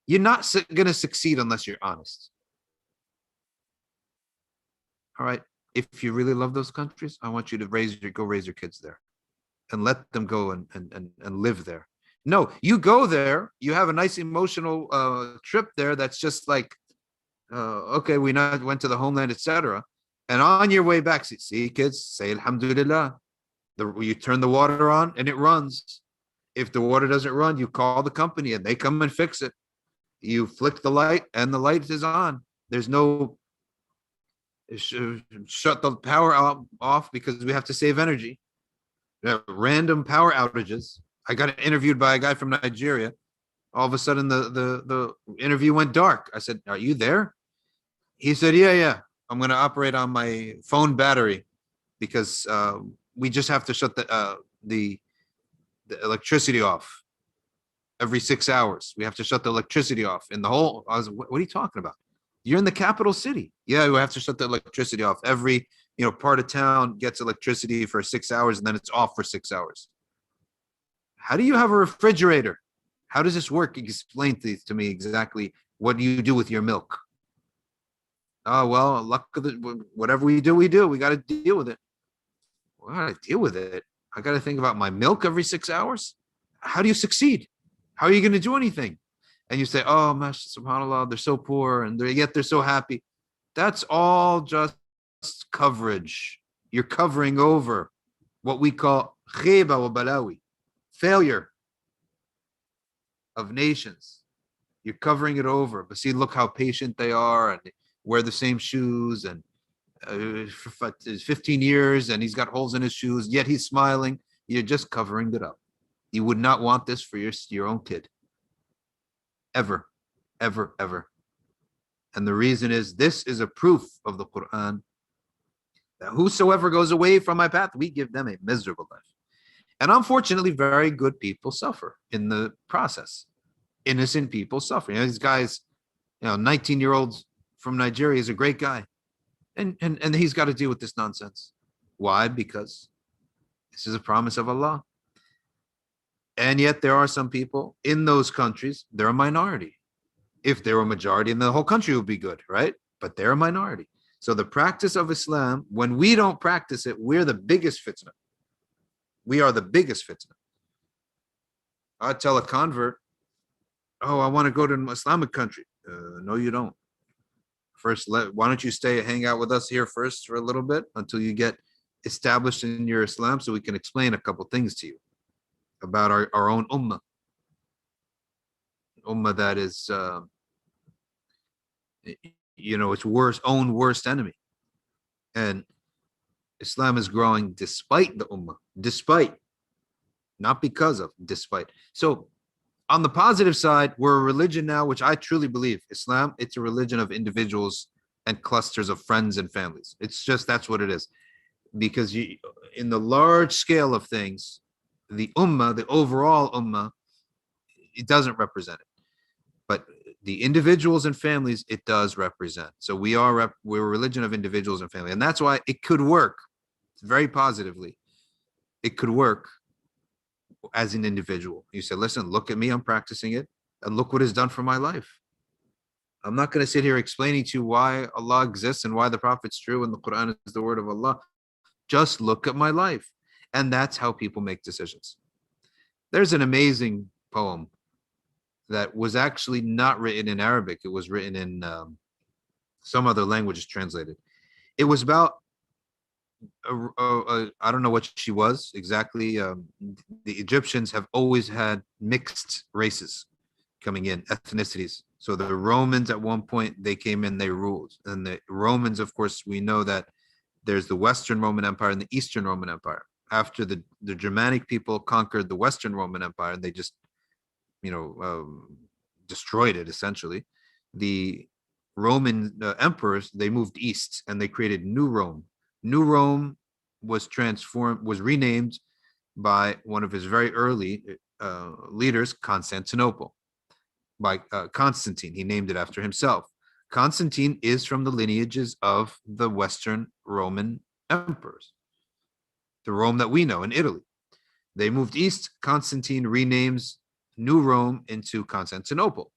You're not going to succeed unless you're honest. All right. If you really love those countries, I want you to go raise your kids there and let them go and live there. No, you go there, you have a nice emotional trip there that's just like, okay, we went to the homeland, etc. And on your way back, see kids, say Alhamdulillah. You turn the water on and it runs. If the water doesn't run, you call the company and they come and fix it. You flick the light and the light is on. There's no shut the power off because we have to save energy. Random power outages. I got interviewed by a guy from Nigeria. All of a sudden, the interview went dark. I said, "Are you there?" He said, "Yeah. I'm going to operate on my phone battery because we just have to shut the electricity off every 6 hours. We have to shut the electricity off in the whole." I was, "What are you talking about? You're in the capital city. Yeah, we have to shut the electricity off. Every part of town gets electricity for 6 hours and then it's off for 6 hours. How do you have a refrigerator? How does this work? Explain to me exactly what do you do with your milk?" "Oh, well, whatever we do, we do. We got to deal with it." "Well, I got to deal with it. I got to think about my milk every 6 hours. How do you succeed? How are you going to do anything?" And you say, "Oh, subhanAllah, they're so poor and yet they're so happy." That's all just coverage. You're covering over what we call khiba wa balawi, failure of nations. You're covering it over. But see, look how patient they are and wear the same shoes and for 15 years and he's got holes in his shoes, yet he's smiling. You're just covering it up. You would not want this for your own kid. Ever. And the reason is this is a proof of the Quran that whosoever goes away from my path, we give them a miserable life. And unfortunately, very good people suffer in the process. Innocent people suffer. These guys, 19-year-olds from Nigeria is a great guy. And he's got to deal with this nonsense. Why? Because this is a promise of Allah. And yet there are some people in those countries, they're a minority. If they were a majority, then the whole country would be good, right? But they're a minority. So the practice of Islam, when we don't practice it, we're the biggest fitna. We are the biggest fitna. I tell a convert, "Oh, I want to go to an Islamic country." No, you don't. First, why don't you hang out with us here first for a little bit until you get established in your Islam so we can explain a couple things to you about our own ummah. Ummah that is, its own worst enemy. And Islam is growing despite the ummah, not because of, despite. So on the positive side, we're a religion now, which I truly believe Islam, it's a religion of individuals and clusters of friends and families. It's just, that's what it is. Because in the large scale of things, the ummah, the overall ummah, it doesn't represent it. But the individuals and families, it does represent. So we're a religion of individuals and family. And that's why it could work very positively. It could work as an individual. You say, "Listen, look at me, I'm practicing it, and look what it's done for my life." I'm not going to sit here explaining to you why Allah exists and why the Prophet's true and the Quran is the word of Allah. Just look at my life. And that's how people make decisions. There's an amazing poem that was actually not written in Arabic. It was written in some other language, translated. It was about I don't know what she was exactly. The Egyptians have always had mixed races coming in, ethnicities. So the Romans at one point, they came in, they ruled. And the Romans, of course, we know that There's the Western Roman Empire and the Eastern Roman Empire. After the Germanic people conquered the Western Roman Empire, and they just, destroyed it essentially. The Roman emperors, they moved east and they created New Rome. New Rome was renamed by one of his very early leaders, Constantinople, by Constantine. He named it after himself. Constantine is from the lineages of the Western Roman emperors, the Rome that we know in Italy. They moved east. Constantine renames New Rome into Constantinople.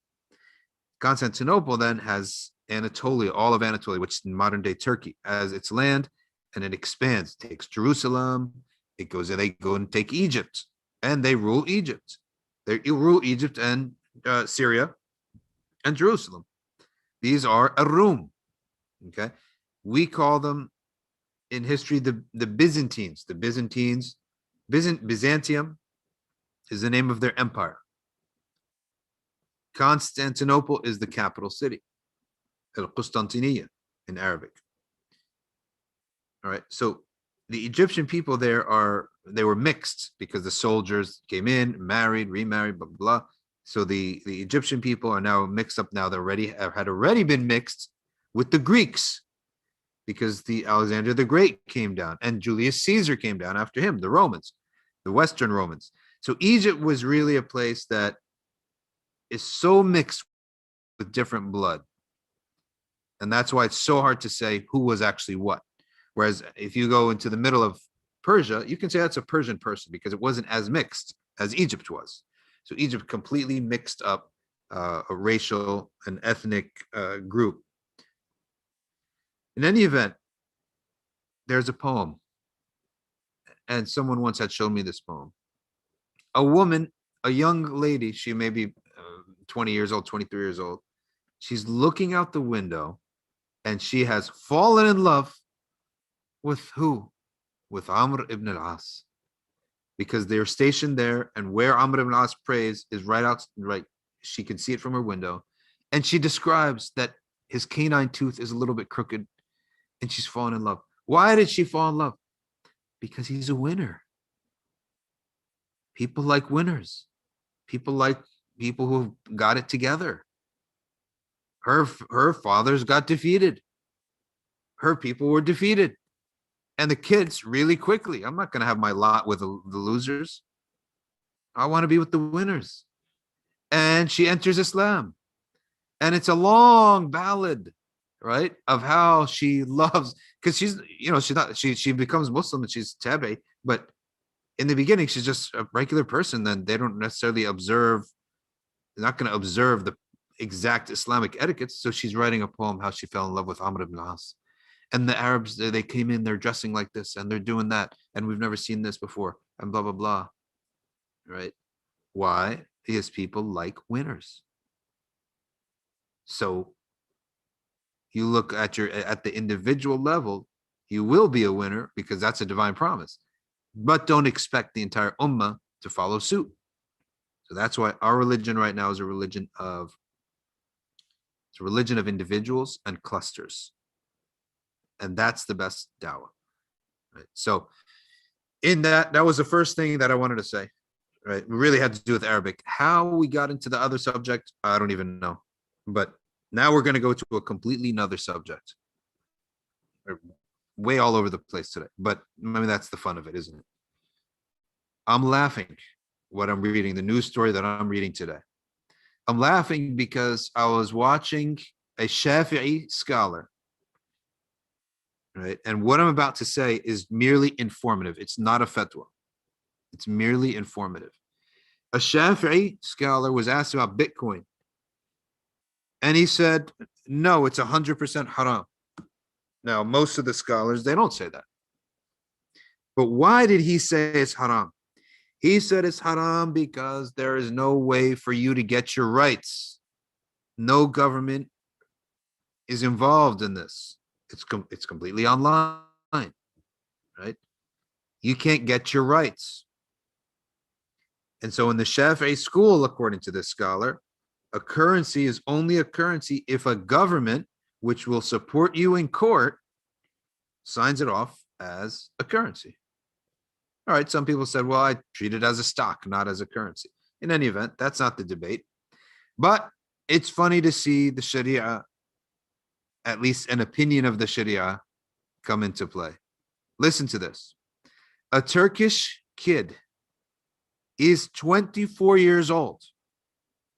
Constantinople then has Anatolia, all of Anatolia, which is in modern day Turkey, as its land, and it expands, takes Jerusalem. They go and take Egypt, and they rule Egypt. They rule Egypt and Syria and Jerusalem. These are Arum. Okay, we call them in history the Byzantines. The Byzantines, Byzantium is the name of their empire. Constantinople is the capital city, Al-Qustantiniya in Arabic. All right, so the Egyptian people they were mixed because the soldiers came in, married, remarried, blah, blah, blah. So the Egyptian people are now mixed up now. Had already been mixed with the Greeks because the Alexander the Great came down and Julius Caesar came down after him, the Romans, the Western Romans. So Egypt was really a place that is so mixed with different blood. And that's why it's so hard to say who was actually what. Whereas if you go into the middle of Persia, you can say that's a Persian person because it wasn't as mixed as Egypt was. So Egypt completely mixed up a racial and ethnic group. In any event, there's a poem. And someone once had shown me this poem. A woman, a young lady, she may be 20 years old, 23 years old. She's looking out the window and she has fallen in love with who? With Amr ibn al-As. Because they're stationed there, and where Amr ibn al-As prays is right. She can see it from her window. And she describes that his canine tooth is a little bit crooked and she's fallen in love. Why did she fall in love? Because he's a winner. People like winners. People like people who got it together. Her fathers got defeated. Her people were defeated. And the kids really quickly. I'm not going to have my lot with the losers. I want to be with the winners. And she enters Islam. And it's a long ballad, right? Of how she loves, because she becomes Muslim and she's tabi, but in the beginning, she's just a regular person. Then they don't necessarily they're not going to observe the exact Islamic etiquettes. So she's writing a poem how she fell in love with Amr ibn al-As. And the Arabs, they came in, they're dressing like this and they're doing that. And we've never seen this before and blah, blah, blah. Right? Why? Because people like winners. So you look at the individual level, you will be a winner because that's a divine promise. But don't expect the entire ummah to follow suit. So that's why our religion right now is a religion of individuals and clusters. And that's the best dawah. Right? So in that was the first thing that I wanted to say. Right? We really had to do with Arabic. How we got into the other subject, I don't even know. But now we're going to go to a completely another subject. We're way all over the place today. But maybe that's the fun of it, isn't it? I'm laughing what I'm reading, the news story that I'm reading today. I'm laughing because I was watching a Shafi'i scholar. Right. And what I'm about to say is merely informative. It's not a fatwa. It's merely informative. A Shafi'i scholar was asked about Bitcoin. And he said, no, it's 100% haram. Now, most of the scholars, they don't say that. But why did he say it's haram? He said it's haram because there is no way for you to get your rights. No government is involved in this. It's completely online, right? You can't get your rights. And so in the Shafi'i school, according to this scholar, a currency is only a currency if a government which will support you in court signs it off as a currency. All right, some people said, well, I treat it as a stock, not as a currency. In any event, that's not the debate. But it's funny to see the Sharia, at least an opinion of the Sharia, come into play. Listen to this. A Turkish kid is 24 years old.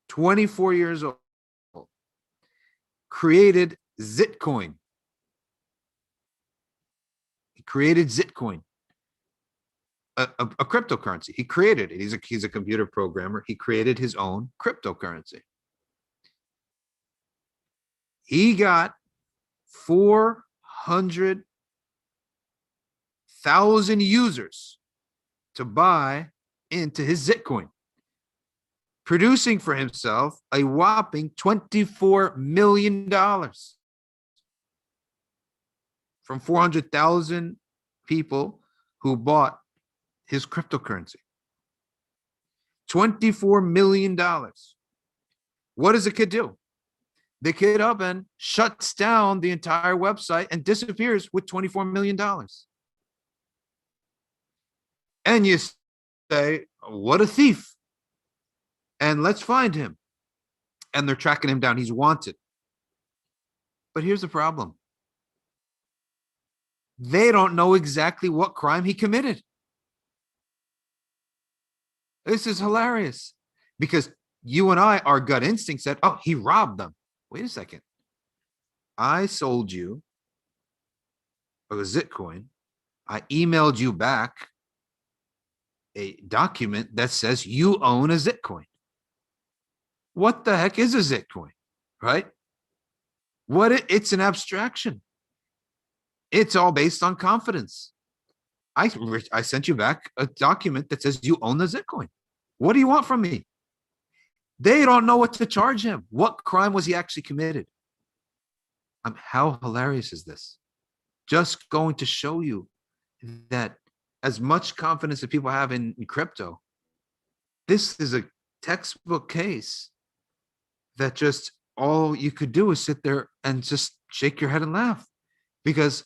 24 years old. Created Zitcoin. He created Zitcoin, a cryptocurrency. He created it. He's a computer programmer. He created his own cryptocurrency. He got 400,000 users to buy into his Zitcoin, producing for himself a whopping $24 million from 400,000 people who bought his cryptocurrency. $24 million. What does the kid do? The kid up and shuts down the entire website and disappears with $24 million. And you say, what a thief. And let's find him. And they're tracking him down. He's wanted. But here's the problem. They don't know exactly what crime he committed. This is hilarious. Because you and I, our gut instinct said, oh, he robbed them. Wait a second. I sold you a Zitcoin. I emailed you back a document that says you own a Zitcoin. What the heck is a Zitcoin, right? It's an abstraction. It's all based on confidence. I sent you back a document that says you own the Zitcoin. What do you want from me? They don't know what to charge him. What crime was he actually committed? How hilarious is this? Just going to show you that as much confidence that people have in crypto, this is a textbook case that just all you could do is sit there and just shake your head and laugh because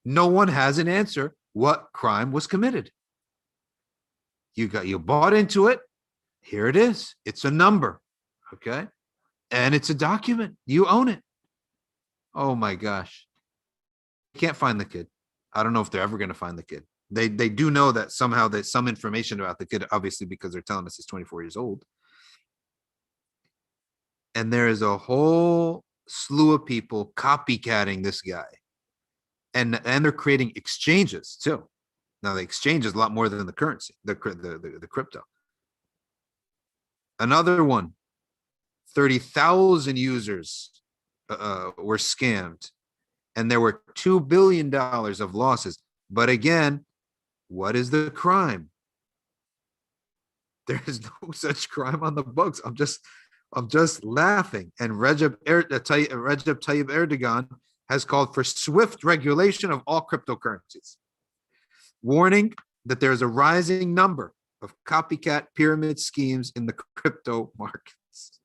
no one has an answer what crime was committed. You bought into it. Here it is. It's a number. Okay. And it's a document. You own it. Oh my gosh. You can't find the kid. I don't know if they're ever going to find the kid. They do know that somehow there's some information about the kid, obviously, because they're telling us he's 24 years old. And there is a whole slew of people copycatting this guy. And they're creating exchanges too. Now the exchange is a lot more than the currency, the crypto. Another one, 30,000 users were scammed, and there were $2 billion of losses. But again, what is the crime? There is no such crime on the books. I'm just laughing. And Recep Tayyip Erdogan has called for swift regulation of all cryptocurrencies, warning that there is a rising number of copycat pyramid schemes in the crypto markets.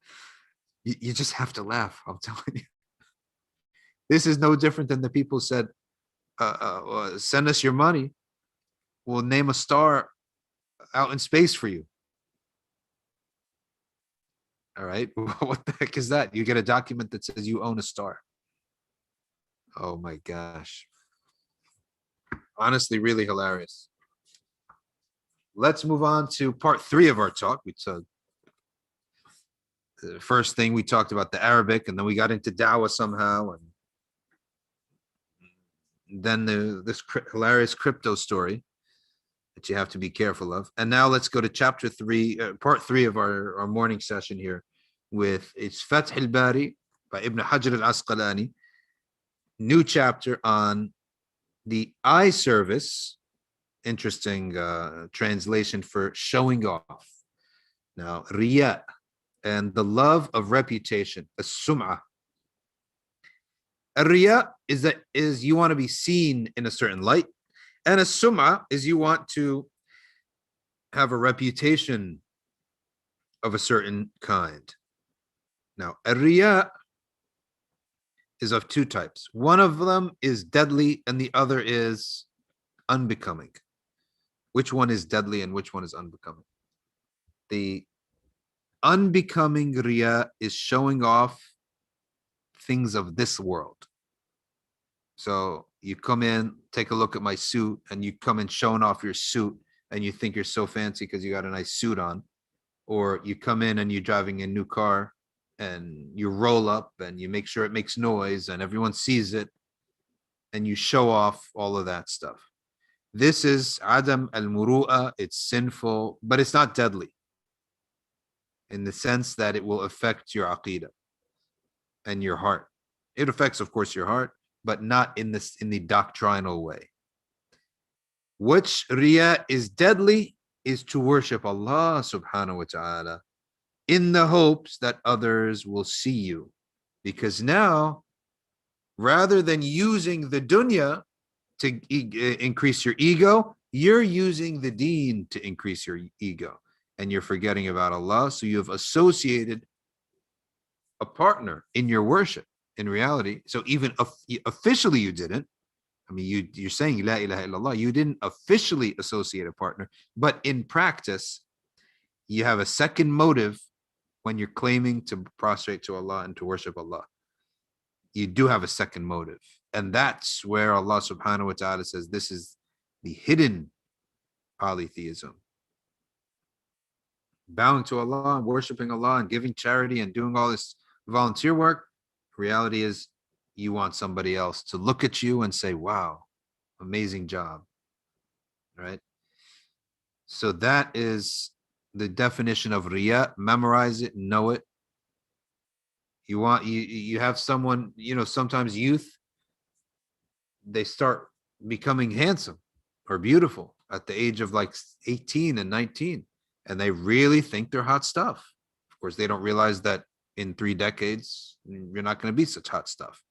You just have to laugh. I'm telling you. This is no different than the people said, send us your money. We'll name a star out in space for you. All right. What the heck is that? You get a document that says you own a star. Oh my gosh. Honestly, really hilarious. Let's move on to part 3 of our talk. We took the first thing we talked about the Arabic, and then we got into Dawah somehow, and then this hilarious crypto story that you have to be careful of. And now let's go to chapter 3, part 3 of our morning session here with it's Fath al-Bari by Ibn Hajar al-Asqalani. New chapter on the eye service. Interesting translation for showing off. Now, riya, and the love of reputation, as-sum'ah. Riya is you want to be seen in a certain light, and as-sum'ah is you want to have a reputation of a certain kind. Now, riya is of two types. One of them is deadly and the other is unbecoming. Which one is deadly and which one is unbecoming? The unbecoming riya is showing off things of this world. So you come in, take a look at my suit, and you come in showing off your suit, and you think you're so fancy because you got a nice suit on. Or you come in and you're driving a new car, and you roll up and you make sure it makes noise and everyone sees it, and you show off all of that stuff. This is Adam al-Muru'a. It's sinful, but it's not deadly in the sense that it will affect your aqidah and your heart. It affects, of course, your heart, but not in the doctrinal way. Which riya is deadly is to worship Allah subhanahu wa ta'ala in the hopes that others will see you. Because now, rather than using the dunya to increase your ego, you're using the deen to increase your ego. And you're forgetting about Allah. So you have associated a partner in your worship in reality. So even officially you didn't. I mean, you're saying La ilaha illallah. You didn't officially associate a partner. But in practice, you have a second motive when you're claiming to prostrate to Allah and to worship Allah. You do have a second motive. And that's where Allah subhanahu wa ta'ala says this is the hidden polytheism. Bowing to Allah and worshiping Allah and giving charity and doing all this volunteer work. Reality is you want somebody else to look at you and say, wow, amazing job. Right? So that is the definition of riya. Memorize it, know it. You have someone, sometimes youth, they start becoming handsome or beautiful at the age of like 18 and 19, and they really think they're hot stuff. Of course, they don't realize that in 3 decades, you're not going to be such hot stuff.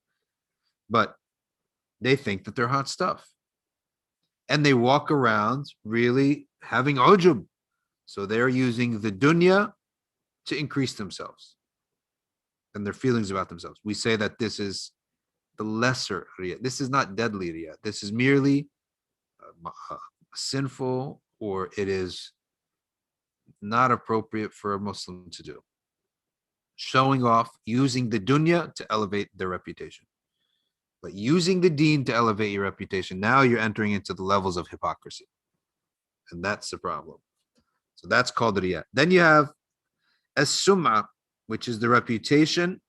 But they think that they're hot stuff. And they walk around really having ujub. So they're using the dunya to increase themselves and their feelings about themselves. We say that this is the lesser riya. This is not deadly riya. This is merely sinful, or it is not appropriate for a Muslim to do. Showing off, using the dunya to elevate their reputation. But using the deen to elevate your reputation, now you're entering into the levels of hypocrisy. And that's the problem. So that's called riya. Then you have as-sum'a, which is the reputation.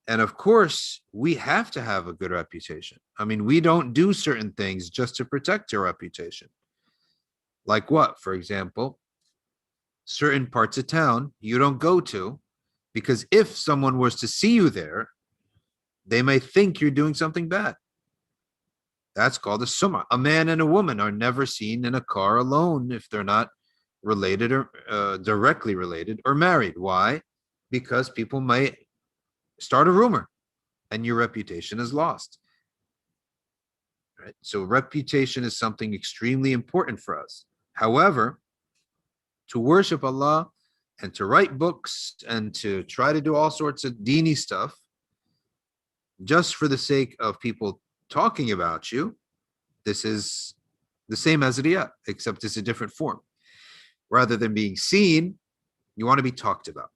And of course, we have to have a good reputation. I mean, we don't do certain things just to protect your reputation. Like what? For example, certain parts of town you don't go to because if someone was to see you there, they may think you're doing something bad. That's called a sum'a. A man and a woman are never seen in a car alone if they're not related or directly related or married. Why? Because people might start a rumor and your reputation is lost. Right? So reputation is something extremely important for us. However, to worship Allah and to write books and to try to do all sorts of dini stuff just for the sake of people talking about you, this is the same as riya, except it's a different form. Rather than being seen, you want to be talked about.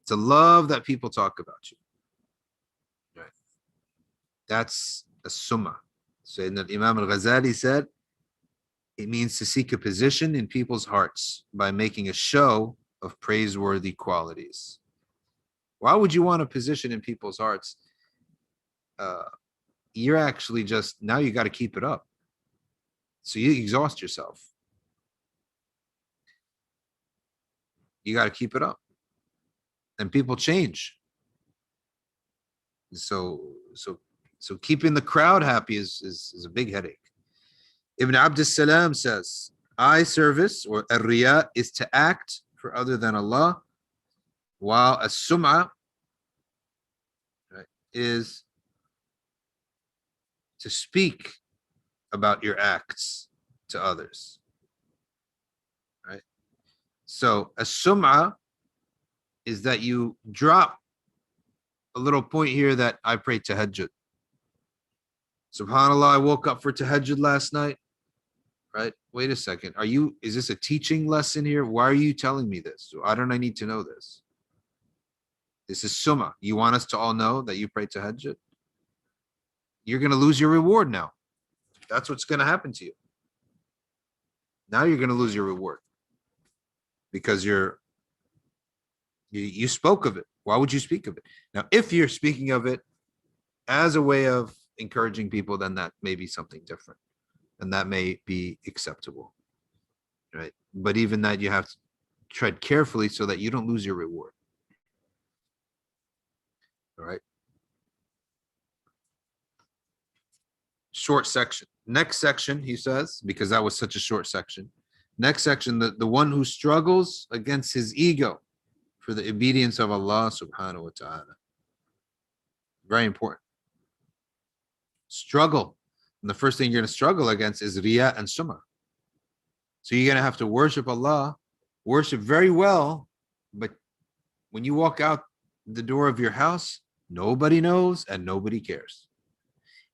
To love that people talk about you. Right. That's a summa. So Imam al-Ghazali said, it means to seek a position in people's hearts by making a show of praiseworthy qualities. Why would you want a position in people's hearts? You're actually just, now you got to keep it up. So you exhaust yourself. You got to keep it up. And people change. So keeping the crowd happy is a big headache. Ibn Abd Salam says, eye service or riya is to act for other than Allah, while a sum'a, right, is to speak about your acts to others. Right? So a sum'a is that you drop a little point here that I pray tahajjud. SubhanAllah, I woke up for tahajjud last night. Right? Wait a second. Is this a teaching lesson here? Why are you telling me this? Why don't I need to know this? This is sunnah. You want us to all know that you pray tahajjud? You're going to lose your reward now. That's what's going to happen to you. Now you're going to lose your reward because you spoke of it. Why would you speak of it? Now, if you're speaking of it as a way of encouraging people, then that may be something different. And that may be acceptable, right? But even that, you have to tread carefully so that you don't lose your reward. All right. Short section. Next section, he says, because that was such a short section. Next section, the one who struggles against his ego for the obedience of Allah subhanahu wa ta'ala. Very important. Struggle. And the first thing you're going to struggle against is riya and sum'ah. So you're going to have to worship Allah, worship very well, but when you walk out the door of your house, nobody knows and nobody cares.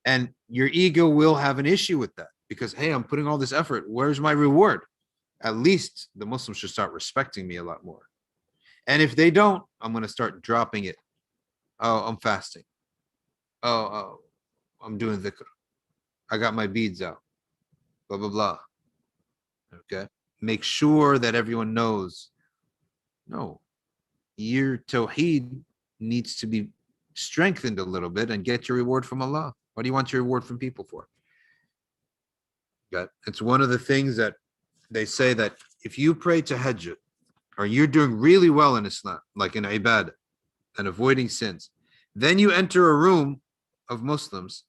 And your ego will have an issue with that because, hey, I'm putting all this effort. Where's my reward? At least the Muslims should start respecting me a lot more. And if they don't, I'm going to start dropping it. Oh, I'm fasting. Oh, I'm doing dhikr. I got my beads out. Blah, blah, blah. Okay. Make sure that everyone knows. No. Your tawheed needs to be strengthened a little bit and get your reward from Allah. What do you want your reward from people for? Okay. It's one of the things that they say that if you pray tahajjud or you're doing really well in Islam, like in ibadah and avoiding sins, then you enter a room of Muslims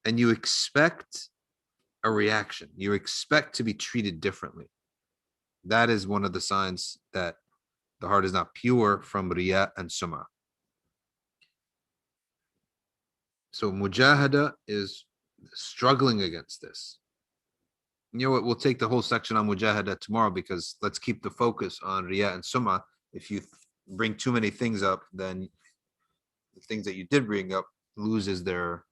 and you expect a reaction. You expect to be treated differently. That is one of the signs that the heart is not pure from riya and sum'ah. So mujahada is struggling against this. You know what? We'll take the whole section on mujahada tomorrow because let's keep the focus on riya and sum'ah. If you bring too many things up, then the things that you did bring up loses their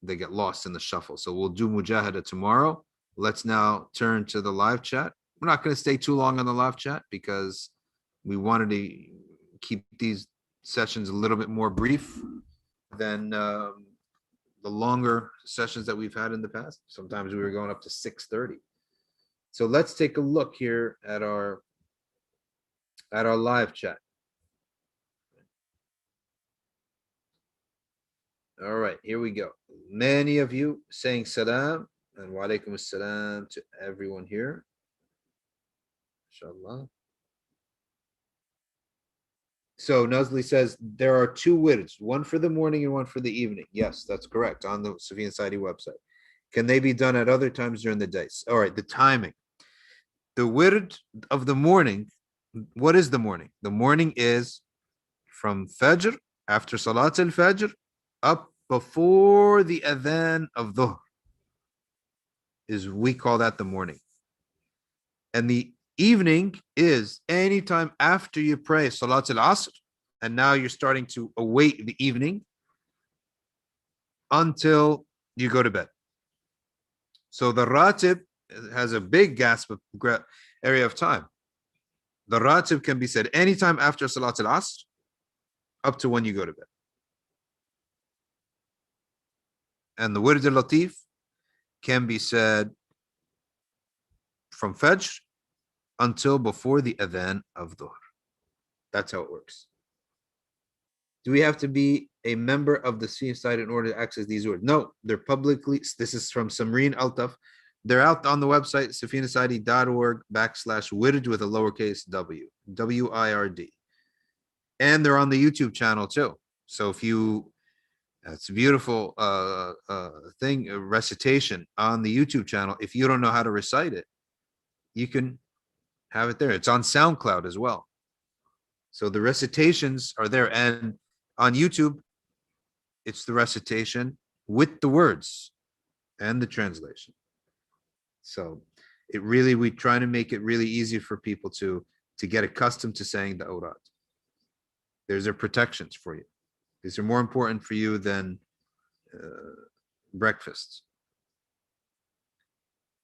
they get lost in the shuffle. So we'll do mujahada tomorrow. Let's now turn to the live chat. We're not going to stay too long on the live chat because we wanted to keep these sessions a little bit more brief than the longer sessions that we've had in the past. Sometimes we were going up to 6:30. So let's take a look here at our live chat. All right, here we go. Many of you saying salam and wa alaikum assalam to everyone here. Inshallah. So Nazli says there are two wirds, one for the morning and one for the evening. Yes, that's correct, on the Sufyan Saidi website. Can they be done at other times during the day? All right, the timing. The wird of the morning, what is the morning? The morning is from Fajr, after Salat al-Fajr, up before the adhan of Dhuhr. We call that the morning. And the evening is anytime after you pray Salat al-Asr, and now you're starting to await the evening until you go to bed. So the Ratib has a big area of time. The Ratib can be said anytime after Salat al-Asr up to when you go to bed. And the Wird al-Latif can be said from Fajr until before the adhan of Dhuhr. That's how it works. Do we have to be a member of the Sufyan site in order to access these words? No, they're publicly. This is from Samreen Altaf. They're out on the website, sufyansaidi.org/wird with a lowercase w, W-I-R-D. And they're on the YouTube channel too. So if you, it's a beautiful thing, a recitation on the YouTube channel. If you don't know how to recite it, you can have it there. It's on SoundCloud as well. So the recitations are there. And on YouTube, it's the recitation with the words and the translation. So we try to make it really easy for people to get accustomed to saying the awrad. There's their protections for you. These are more important for you than breakfast.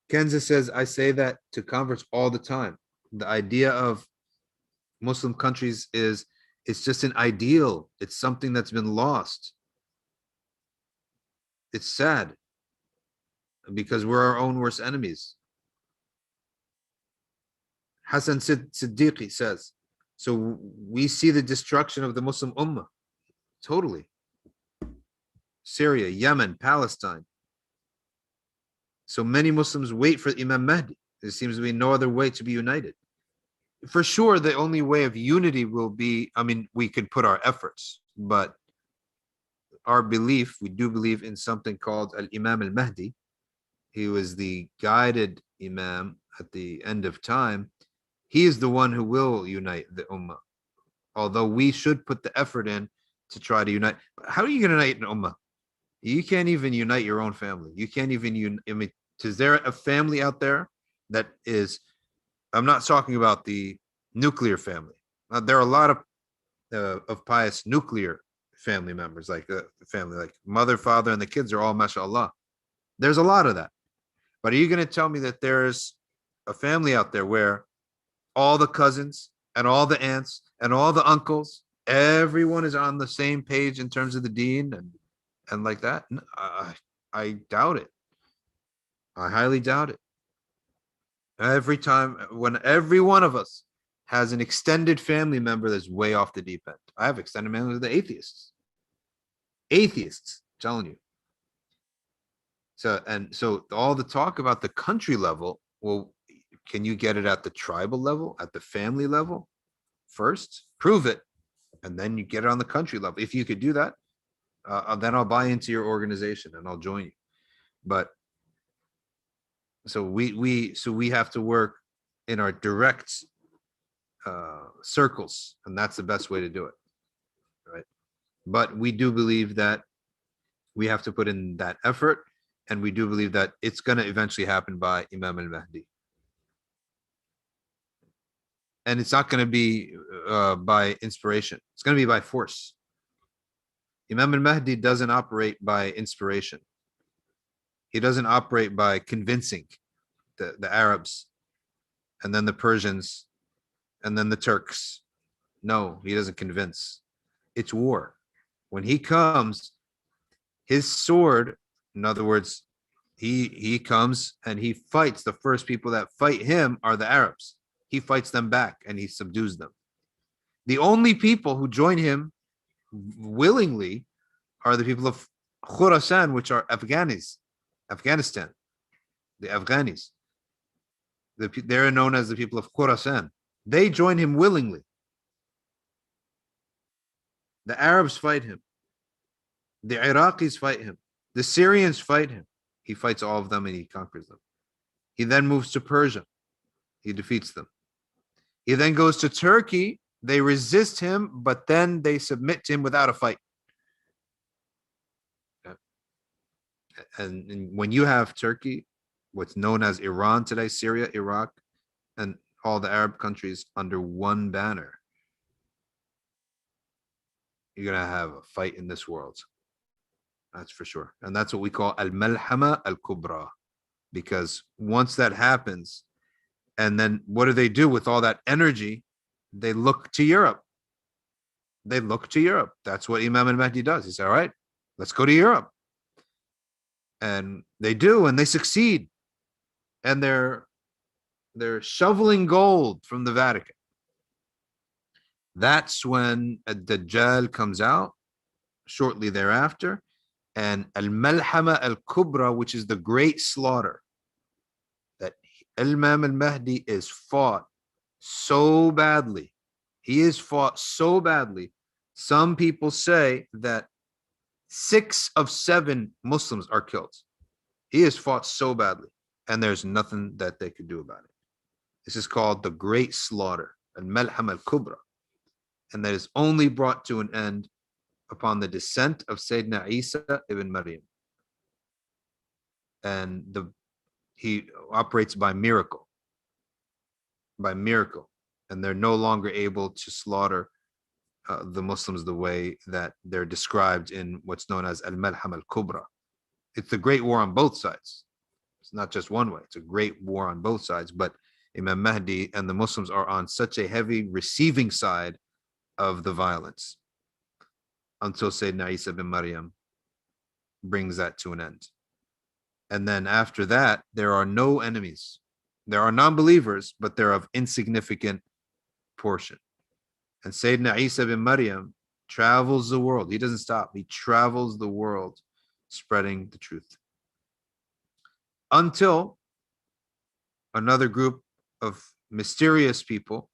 Kenza says, I say that to converts all the time. The idea of Muslim countries is it's just an ideal. It's something that's been lost. It's sad because we're our own worst enemies. Hassan Siddiqui says, so we see the destruction of the Muslim Ummah. Totally. Syria, Yemen, Palestine. So many Muslims wait for Imam Mahdi. There seems to be no other way to be united. For sure, the only way of unity will be, I mean, we could put our efforts, but our belief, we do believe in something called Al-Imam al-Mahdi. He was the guided Imam at the end of time. He is the one who will unite the Ummah. Although we should put the effort in to try to unite. How are you going to unite an Ummah? You can't even unite your own family. You can't even, I mean, is there a family out there that is, I'm not talking about the nuclear family. There are a lot of pious nuclear family members, like the family, like mother, father, and the kids are all mashallah. There's a lot of that. But are you going to tell me that there's a family out there where all the cousins and all the aunts and all the uncles, everyone is on the same page in terms of the deen and like that? I doubt it. I highly doubt it. Every time, when every one of us has an extended family member that's way off the deep end. I have extended members of the atheists. Atheists, I'm telling you. So all the talk about the country level, well, can you get it at the tribal level, at the family level first? Prove it, and then you get it on the country level. If you could do that, then I'll buy into your organization and I'll join you. But so we have to work in our direct circles, and that's the best way to do it, right? But we do believe that we have to put in that effort, and we do believe that it's going to eventually happen by Imam al-Mahdi. And it's not going to be by inspiration. It's going to be by force. Imam al-Mahdi doesn't operate by inspiration. He doesn't operate by convincing the Arabs and then the Persians and then the Turks. No, he doesn't convince. It's war. When he comes, his sword, in other words, he comes and he fights. The first people that fight him are the Arabs. He fights them back and he subdues them. The only people who join him willingly are the people of Khurasan, which are Afghanistan, the Afghanis. They're known as the people of Khurasan. They join him willingly. The Arabs fight him. The Iraqis fight him. The Syrians fight him. He fights all of them and he conquers them. He then moves to Persia. He defeats them. He then goes to Turkey. They resist him, but then they submit to him without a fight. And when you have Turkey, what's known as Iran today, Syria, Iraq, and all the Arab countries under one banner, you're going to have a fight in this world. That's for sure. And that's what we call al-malhama al-kubra. Because once that happens, and then what do they do with all that energy? They look to Europe. They look to Europe. That's what Imam al-Mahdi does. He said, all right, let's go to Europe. And they do, and they succeed. And they're shoveling gold from the Vatican. That's when Ad-Dajjal comes out shortly thereafter. And Al-Malhama Al-Kubra, which is the great slaughter, that Imam al-Mahdi is fought so badly. He is fought so badly. Some people say that 6 of 7 Muslims are killed. He is fought so badly, and there's nothing that they could do about it. This is called the Great Slaughter, Al-Malham Al-Kubra, and that is only brought to an end upon the descent of Sayyidina Isa ibn Maryam. And he operates by miracle, and they're no longer able to slaughter the Muslims the way that they're described in what's known as Al-Malham al-Kubra. It's a great war on both sides. It's not just one way. It's a great war on both sides. But Imam Mahdi and the Muslims are on such a heavy receiving side of the violence until Sayyidina Isa bin Maryam brings that to an end. And then after that, there are no enemies. There are non-believers, but they're of insignificant portion. And Sayyidina Isa bin Maryam travels the world. He doesn't stop. He travels the world spreading the truth. Until another group of mysterious people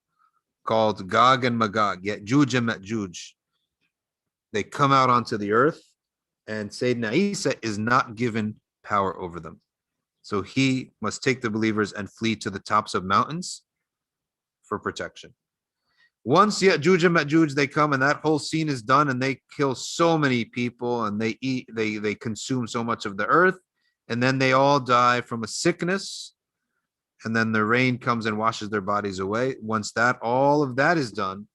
called Gog and Magog, Ya'juj and Ma'juj, they come out onto the earth, and Sayyidina Isa is not given power over them. So he must take the believers and flee to the tops of mountains for protection. Once Ya'juj and Ma'juj, they come, and that whole scene is done, and they kill so many people, and they consume so much of the earth, and then they all die from a sickness, and then the rain comes and washes their bodies away. Once all of that is done,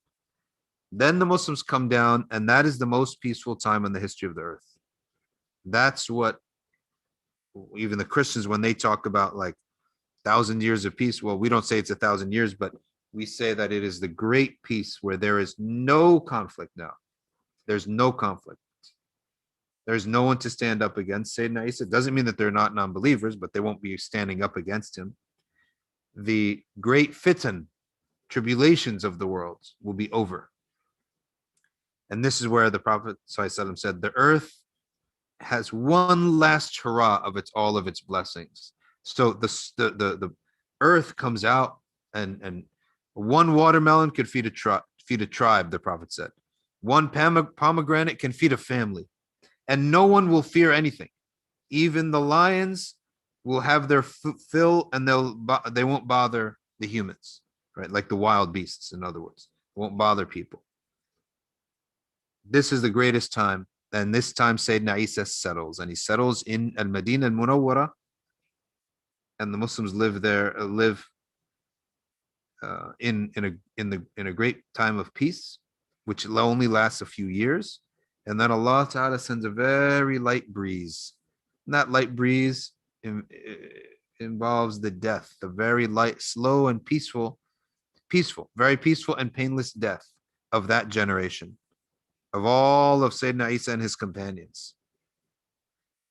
then the Muslims come down, and that is the most peaceful time in the history of the earth. That's what even the Christians, when they talk about like 1,000 years of peace, well, we don't say it's 1,000 years, but we say that it is the great peace where there is no conflict now. There's no conflict. There's no one to stand up against Sayyidina Isa. It doesn't mean that they're not non-believers, but they won't be standing up against him. The great fitan, tribulations of the world, will be over. And this is where the Prophet ﷺ said, the earth has one last hurrah of all of its blessings. So the earth comes out, and one watermelon could feed a tribe, the Prophet said. One pomegranate can feed a family. And no one will fear anything. Even the lions will have their fill, and they won't bother the humans, right? Like the wild beasts, in other words, won't bother people. This is the greatest time, and this time Sayyidina Isa settles, and he settles in Al-Madinah Al-Munawwara, and the Muslims live there, in a great time of peace, which only lasts a few years. And then Allah Ta'ala sends a very light breeze. And that light breeze involves the death, the very light, slow and peaceful, very peaceful and painless death of that generation, of all of Sayyidina Isa and his companions.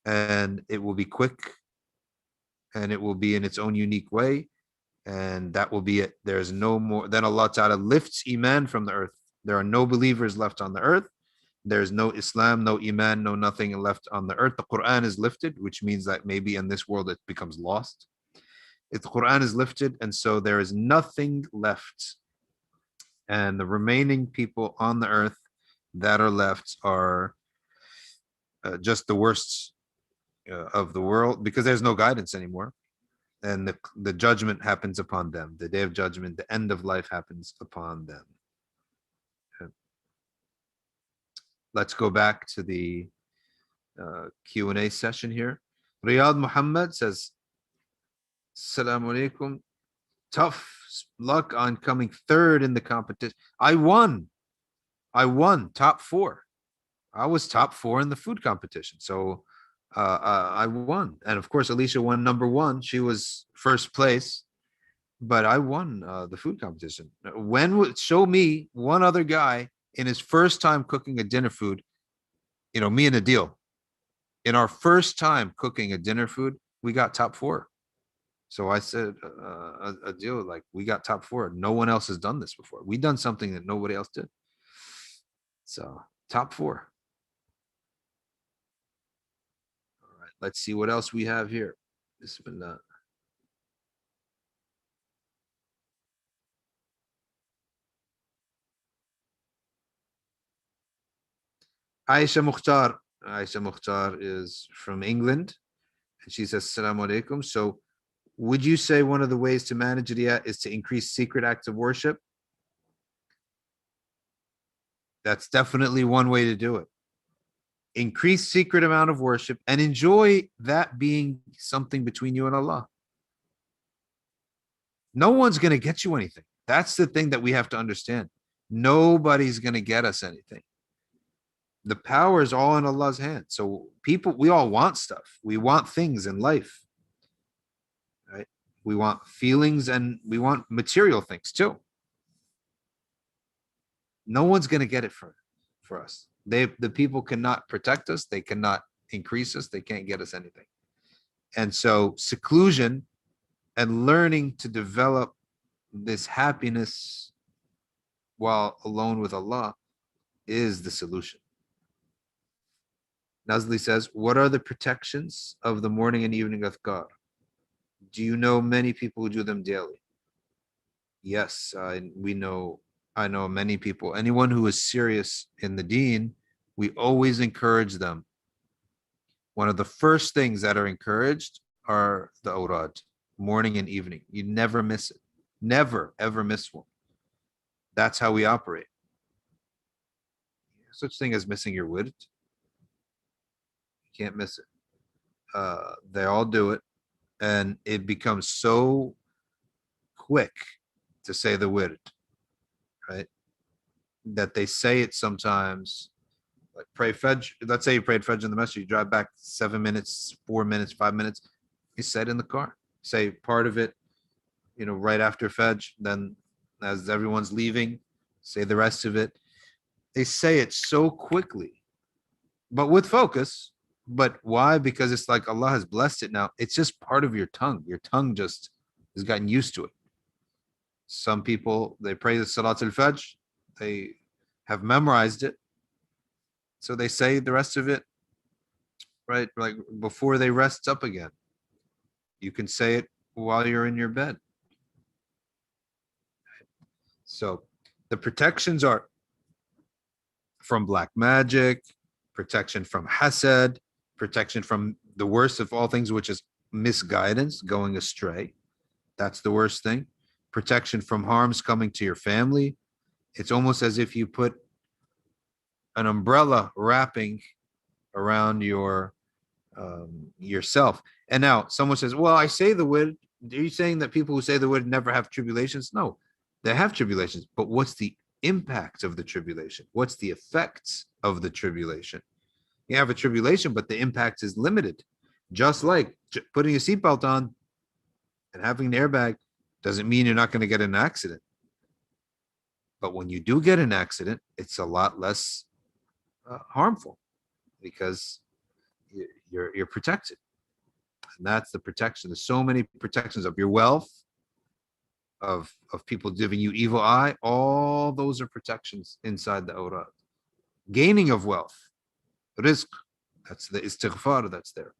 And it will be quick, and it will be in its own unique way, and that will be it. There's no more. Then Allah Ta'ala lifts Iman from the earth. There are no believers left on the earth. There's no Islam, no Iman, no nothing left on the earth. The Quran is lifted, which means that maybe in this world it becomes lost. If the Quran is lifted, and so there is nothing left. And the remaining people on the earth that are left are just the worst of the world, because there's no guidance anymore. And the judgment happens upon them. The day of judgment, the end of life happens upon them. Let's go back to the Q&A session here. Riyad Muhammad says, Assalamu alaikum. Tough luck on coming third in the competition. I won top 4. I was top 4 in the food competition. So I won. And of course, Alicia won number 1. She was first place, but I won the food competition. Show me one other guy in his first time cooking a dinner food, me and Adil, in our first time cooking a dinner food, we got top 4. So I said, Adil, like, we got top 4. No one else has done this before. We done something that nobody else did. So top 4. All right, let's see what else we have here. Bismillah. Aisha Mukhtar is from England, and she says, Assalamu alaikum. So would you say one of the ways to manage riyah is to increase secret acts of worship? That's definitely one way to do it. Increase secret amount of worship and enjoy that being something between you and Allah. No one's going to get you anything. That's the thing that we have to understand. Nobody's going to get us anything. The power is all in Allah's hand. So people, we all want stuff. We want things in life, right? We want feelings and we want material things too. No one's going to get it for us. The people cannot protect us. They cannot increase us. They can't get us anything. And so seclusion and learning to develop this happiness while alone with Allah is the solution. Nazli says, what are the protections of the morning and evening adhkar? Do you know many people who do them daily? Yes, I know many people. Anyone who is serious in the deen, we always encourage them. One of the first things that are encouraged are the awrad, morning and evening. You never miss it. Never, ever miss one. That's how we operate. Such thing as missing your wird. You can't miss it. They all do it. And it becomes so quick to say the wird, right? That they say it sometimes, like pray Fajr. Let's say you prayed Fajr in the masjid, you drive back 7 minutes, 4 minutes, 5 minutes. You say it in the car. Say part of it, right after Fajr. Then as everyone's leaving, say the rest of it. They say it so quickly, but with focus. But why? Because it's like Allah has blessed it now. It's just part of your tongue. Your tongue just has gotten used to it. Some people, they pray the Salat al-Fajr. They have memorized it. So they say the rest of it, right? Like before they rest up again. You can say it while you're in your bed. So the protections are from black magic, protection from hasad, protection from the worst of all things, which is misguidance, going astray. That's the worst thing. Protection from harms coming to your family. It's almost as if you put an umbrella wrapping around yourself. And now someone says, well, I say the word. Are you saying that people who say the word never have tribulations? No, they have tribulations. But what's the impact of the tribulation? What's the effects of the tribulation? You have a tribulation, but the impact is limited. Just like putting a seatbelt on and having an airbag doesn't mean you're not going to get in an accident. But when you do get an accident, it's a lot less harmful because you're protected. And that's the protection. There's so many protections of your wealth, of people giving you evil eye. All those are protections inside the awrad. Gaining of wealth, rizq, that's the istighfar that's there.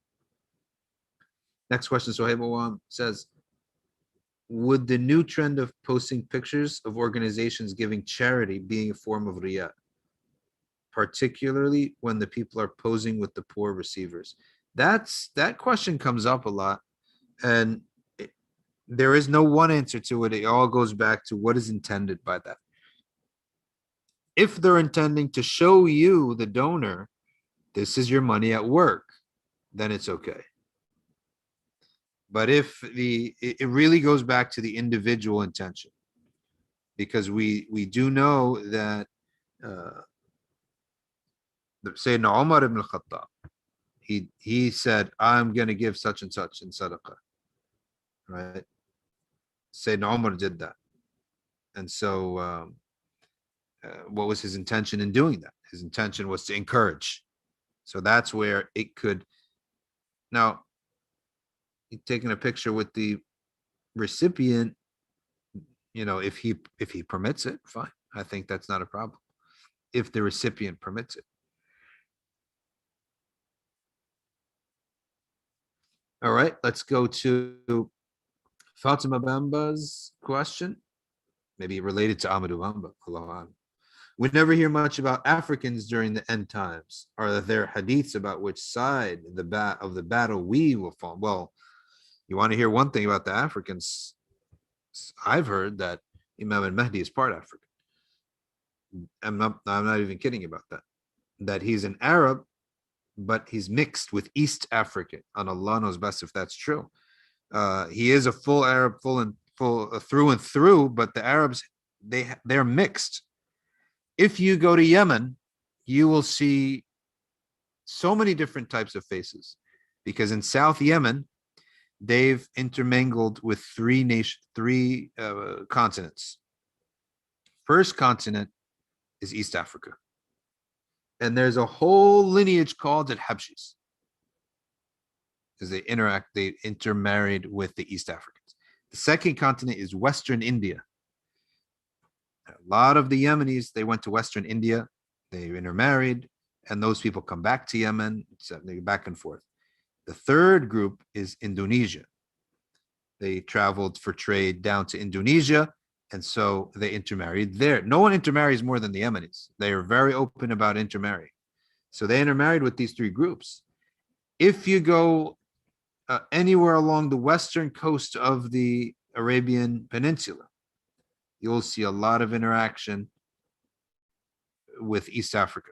Next question, Sohaib Awam says, would the new trend of posting pictures of organizations giving charity being a form of riyah, particularly when the people are posing with the poor receivers? That question comes up a lot, and there is no one answer to it. It all goes back to what is intended by that. If they're intending to show you, the donor, this is your money at work, then it's okay. But if it really goes back to the individual intention, because we do know that Sayyidina Umar ibn al-Khattab, he said, I'm going to give such and such in sadaqah, right? Sayyidina Umar did that. And so what was his intention in doing that? His intention was to encourage. So that's where it could. Now, taking a picture with the recipient, if he permits it, fine. I think that's not a problem. If the recipient permits it. All right, let's go to Fatima Bamba's question, maybe related to Amadou Bamba. We never hear much about Africans during the end times. Are there hadiths about which side of the battle we will fall? Well, you want to hear one thing about the Africans? I've heard that Imam al-Mahdi is part African. I'm not even kidding about that. That he's an Arab, but he's mixed with East African. And Allah knows best if that's true. He is a full Arab, full through and through, but the Arabs, they're mixed. If you go to Yemen, you will see so many different types of faces, because in South Yemen, they've intermingled with three continents. First continent is East Africa. And there's a whole lineage called the Habshis, because they intermarried with the East Africans. The second continent is Western India. A lot of the Yemenis, they went to Western India, they intermarried, and those people come back to Yemen, so they go back and forth. The third group is Indonesia. They traveled for trade down to Indonesia, and so they intermarried there. No one intermarries more than the Yemenis. They are very open about intermarrying. So they intermarried with these three groups. If you go anywhere along the western coast of the Arabian Peninsula, you'll see a lot of interaction with East Africa.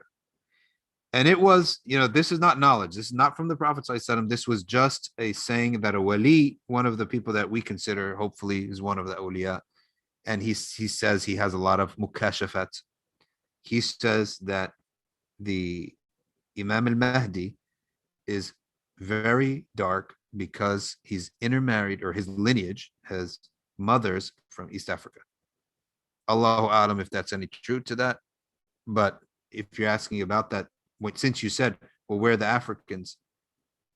And it was, this is not knowledge. This is not from the Prophet ﷺ. This was just a saying that a wali, one of the people that we consider, hopefully, is one of the awliya, and he says he has a lot of mukashafat. He says that the Imam al-Mahdi is very dark because he's intermarried, or his lineage has mothers from East Africa. Allahu Alam if that's any truth to that. But if you're asking about that, since you said, well, where are the Africans?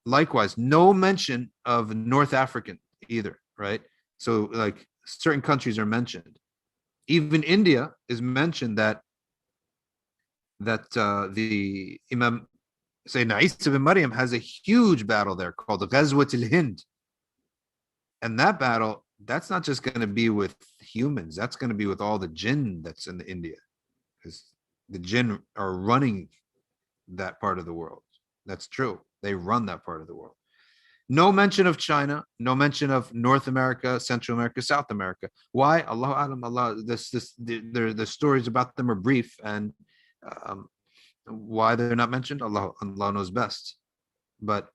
Likewise, no mention of North African either, right? So like certain countries are mentioned. Even India is mentioned that the Imam Sayyidina Isa ibn Maryam has a huge battle there called the Ghazwat al-Hind. And that battle, that's not just going to be with humans, that's going to be with all the jinn that's in India. Because the jinn are running that part of the world. That's true. They run that part of the world. No mention of China, no mention of North America, Central America, South America. Why? Allah Alam, the stories about them are brief, and why they're not mentioned, Allah knows best. But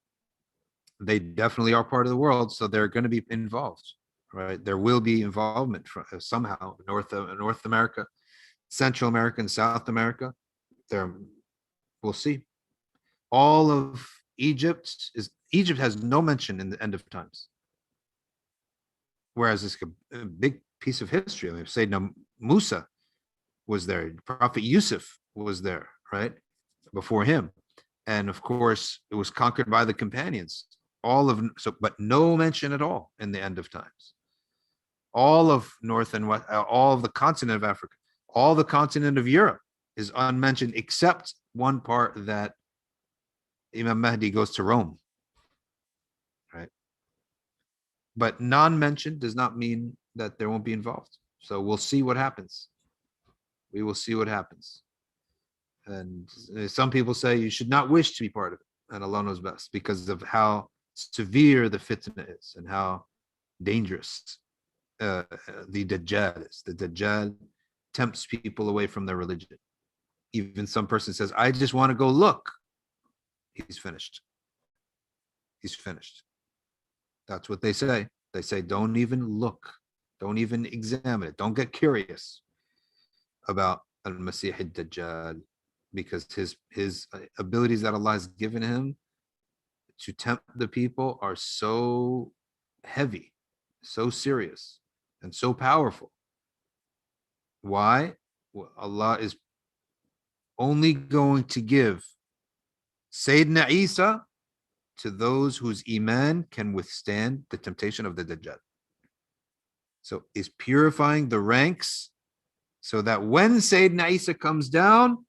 they definitely are part of the world, so they're going to be involved, right? There will be involvement from somehow North America, Central America, and South America. We'll see. All of Egypt has no mention in the end of times. Whereas it's a big piece of history. I mean, Sayyidina Musa was there. Prophet Yusuf was there, right? Before him. And of course, it was conquered by the companions. But no mention at all in the end of times. All of North and West, all of the continent of Africa, all the continent of Europe is unmentioned, except one part that Imam Mahdi goes to Rome, right? But non-mentioned does not mean that there won't be involved. So we'll see what happens. We will see what happens. And some people say you should not wish to be part of it, and Allah knows best, because of how severe the fitna is and how dangerous the Dajjal is. The Dajjal tempts people away from their religion. Even some person says, I just want to go look. He's finished. He's finished. That's what they say. They say, don't even look. Don't even examine it. Don't get curious about al-Masih al-Dajjal, because his abilities that Allah has given him to tempt the people are so heavy, so serious, and so powerful. Why? Well, Allah is only going to give Sayyidina Isa to those whose iman can withstand the temptation of the Dajjal. So is purifying the ranks so that when Sayyidina Isa comes down,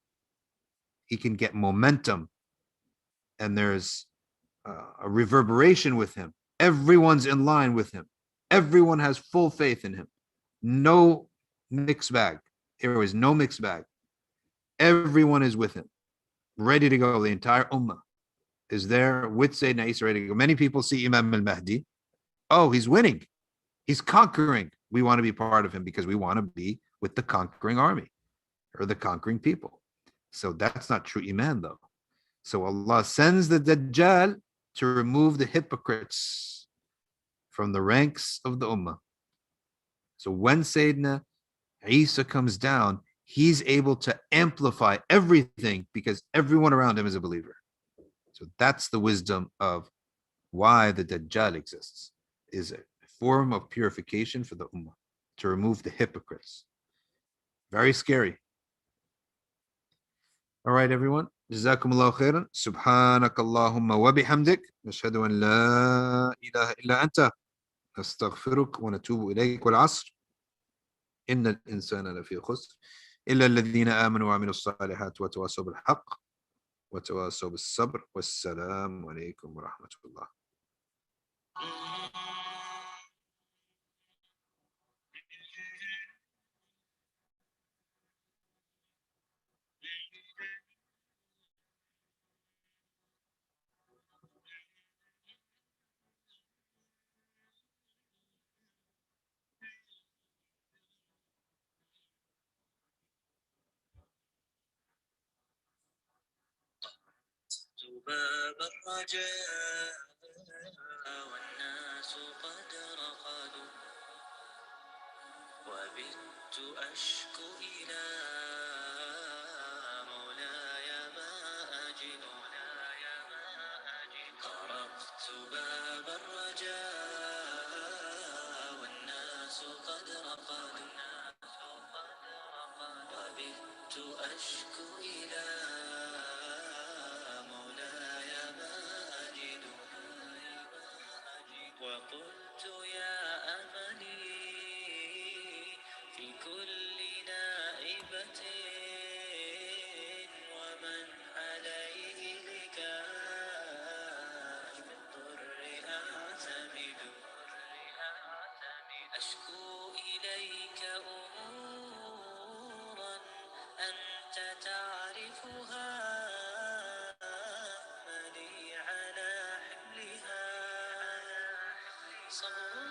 he can get momentum, and there's a reverberation with him. Everyone's in line with him. Everyone has full faith in him. No mixed bag. There is no mixed bag. Everyone is with him, ready to go. The entire ummah is there with Sayyidina Isa, ready to go. Many people see Imam al-Mahdi. Oh, he's winning. He's conquering. We want to be part of him because we want to be with the conquering army or the conquering people. So that's not true iman, though. So Allah sends the Dajjal to remove the hypocrites from the ranks of the ummah. So when Sayyidina Isa comes down, he's able to amplify everything because everyone around him is a believer. So that's the wisdom of why the Dajjal exists, is a form of purification for the Ummah, to remove the hypocrites. Very scary. All right, everyone. جزاكم الله خيرا. سبحانك اللهم وبحمدك نشهد أن لا إله إلا أنت نستغفرك ونتوب إليك. والعصر إن الإنسان لفي خسر إلا الذين آمنوا وعملوا الصالحات وتواصوا بالحق وتواصوا بالصبر. والسلام عليكم ورحمة الله. باب الرجاء والناس قد رقدوا وبت أشكو إلى مولاي ما أجد طرقت باب الرجاء والناس قد رقدوا وبت أشكو إلى مولاي ما أجد وقلت يا أملي في كل نائبة ومن عليه لكاشف الضر أعتمد أشكو إليك أمورا أنت تعرفها ملي على حملها صبر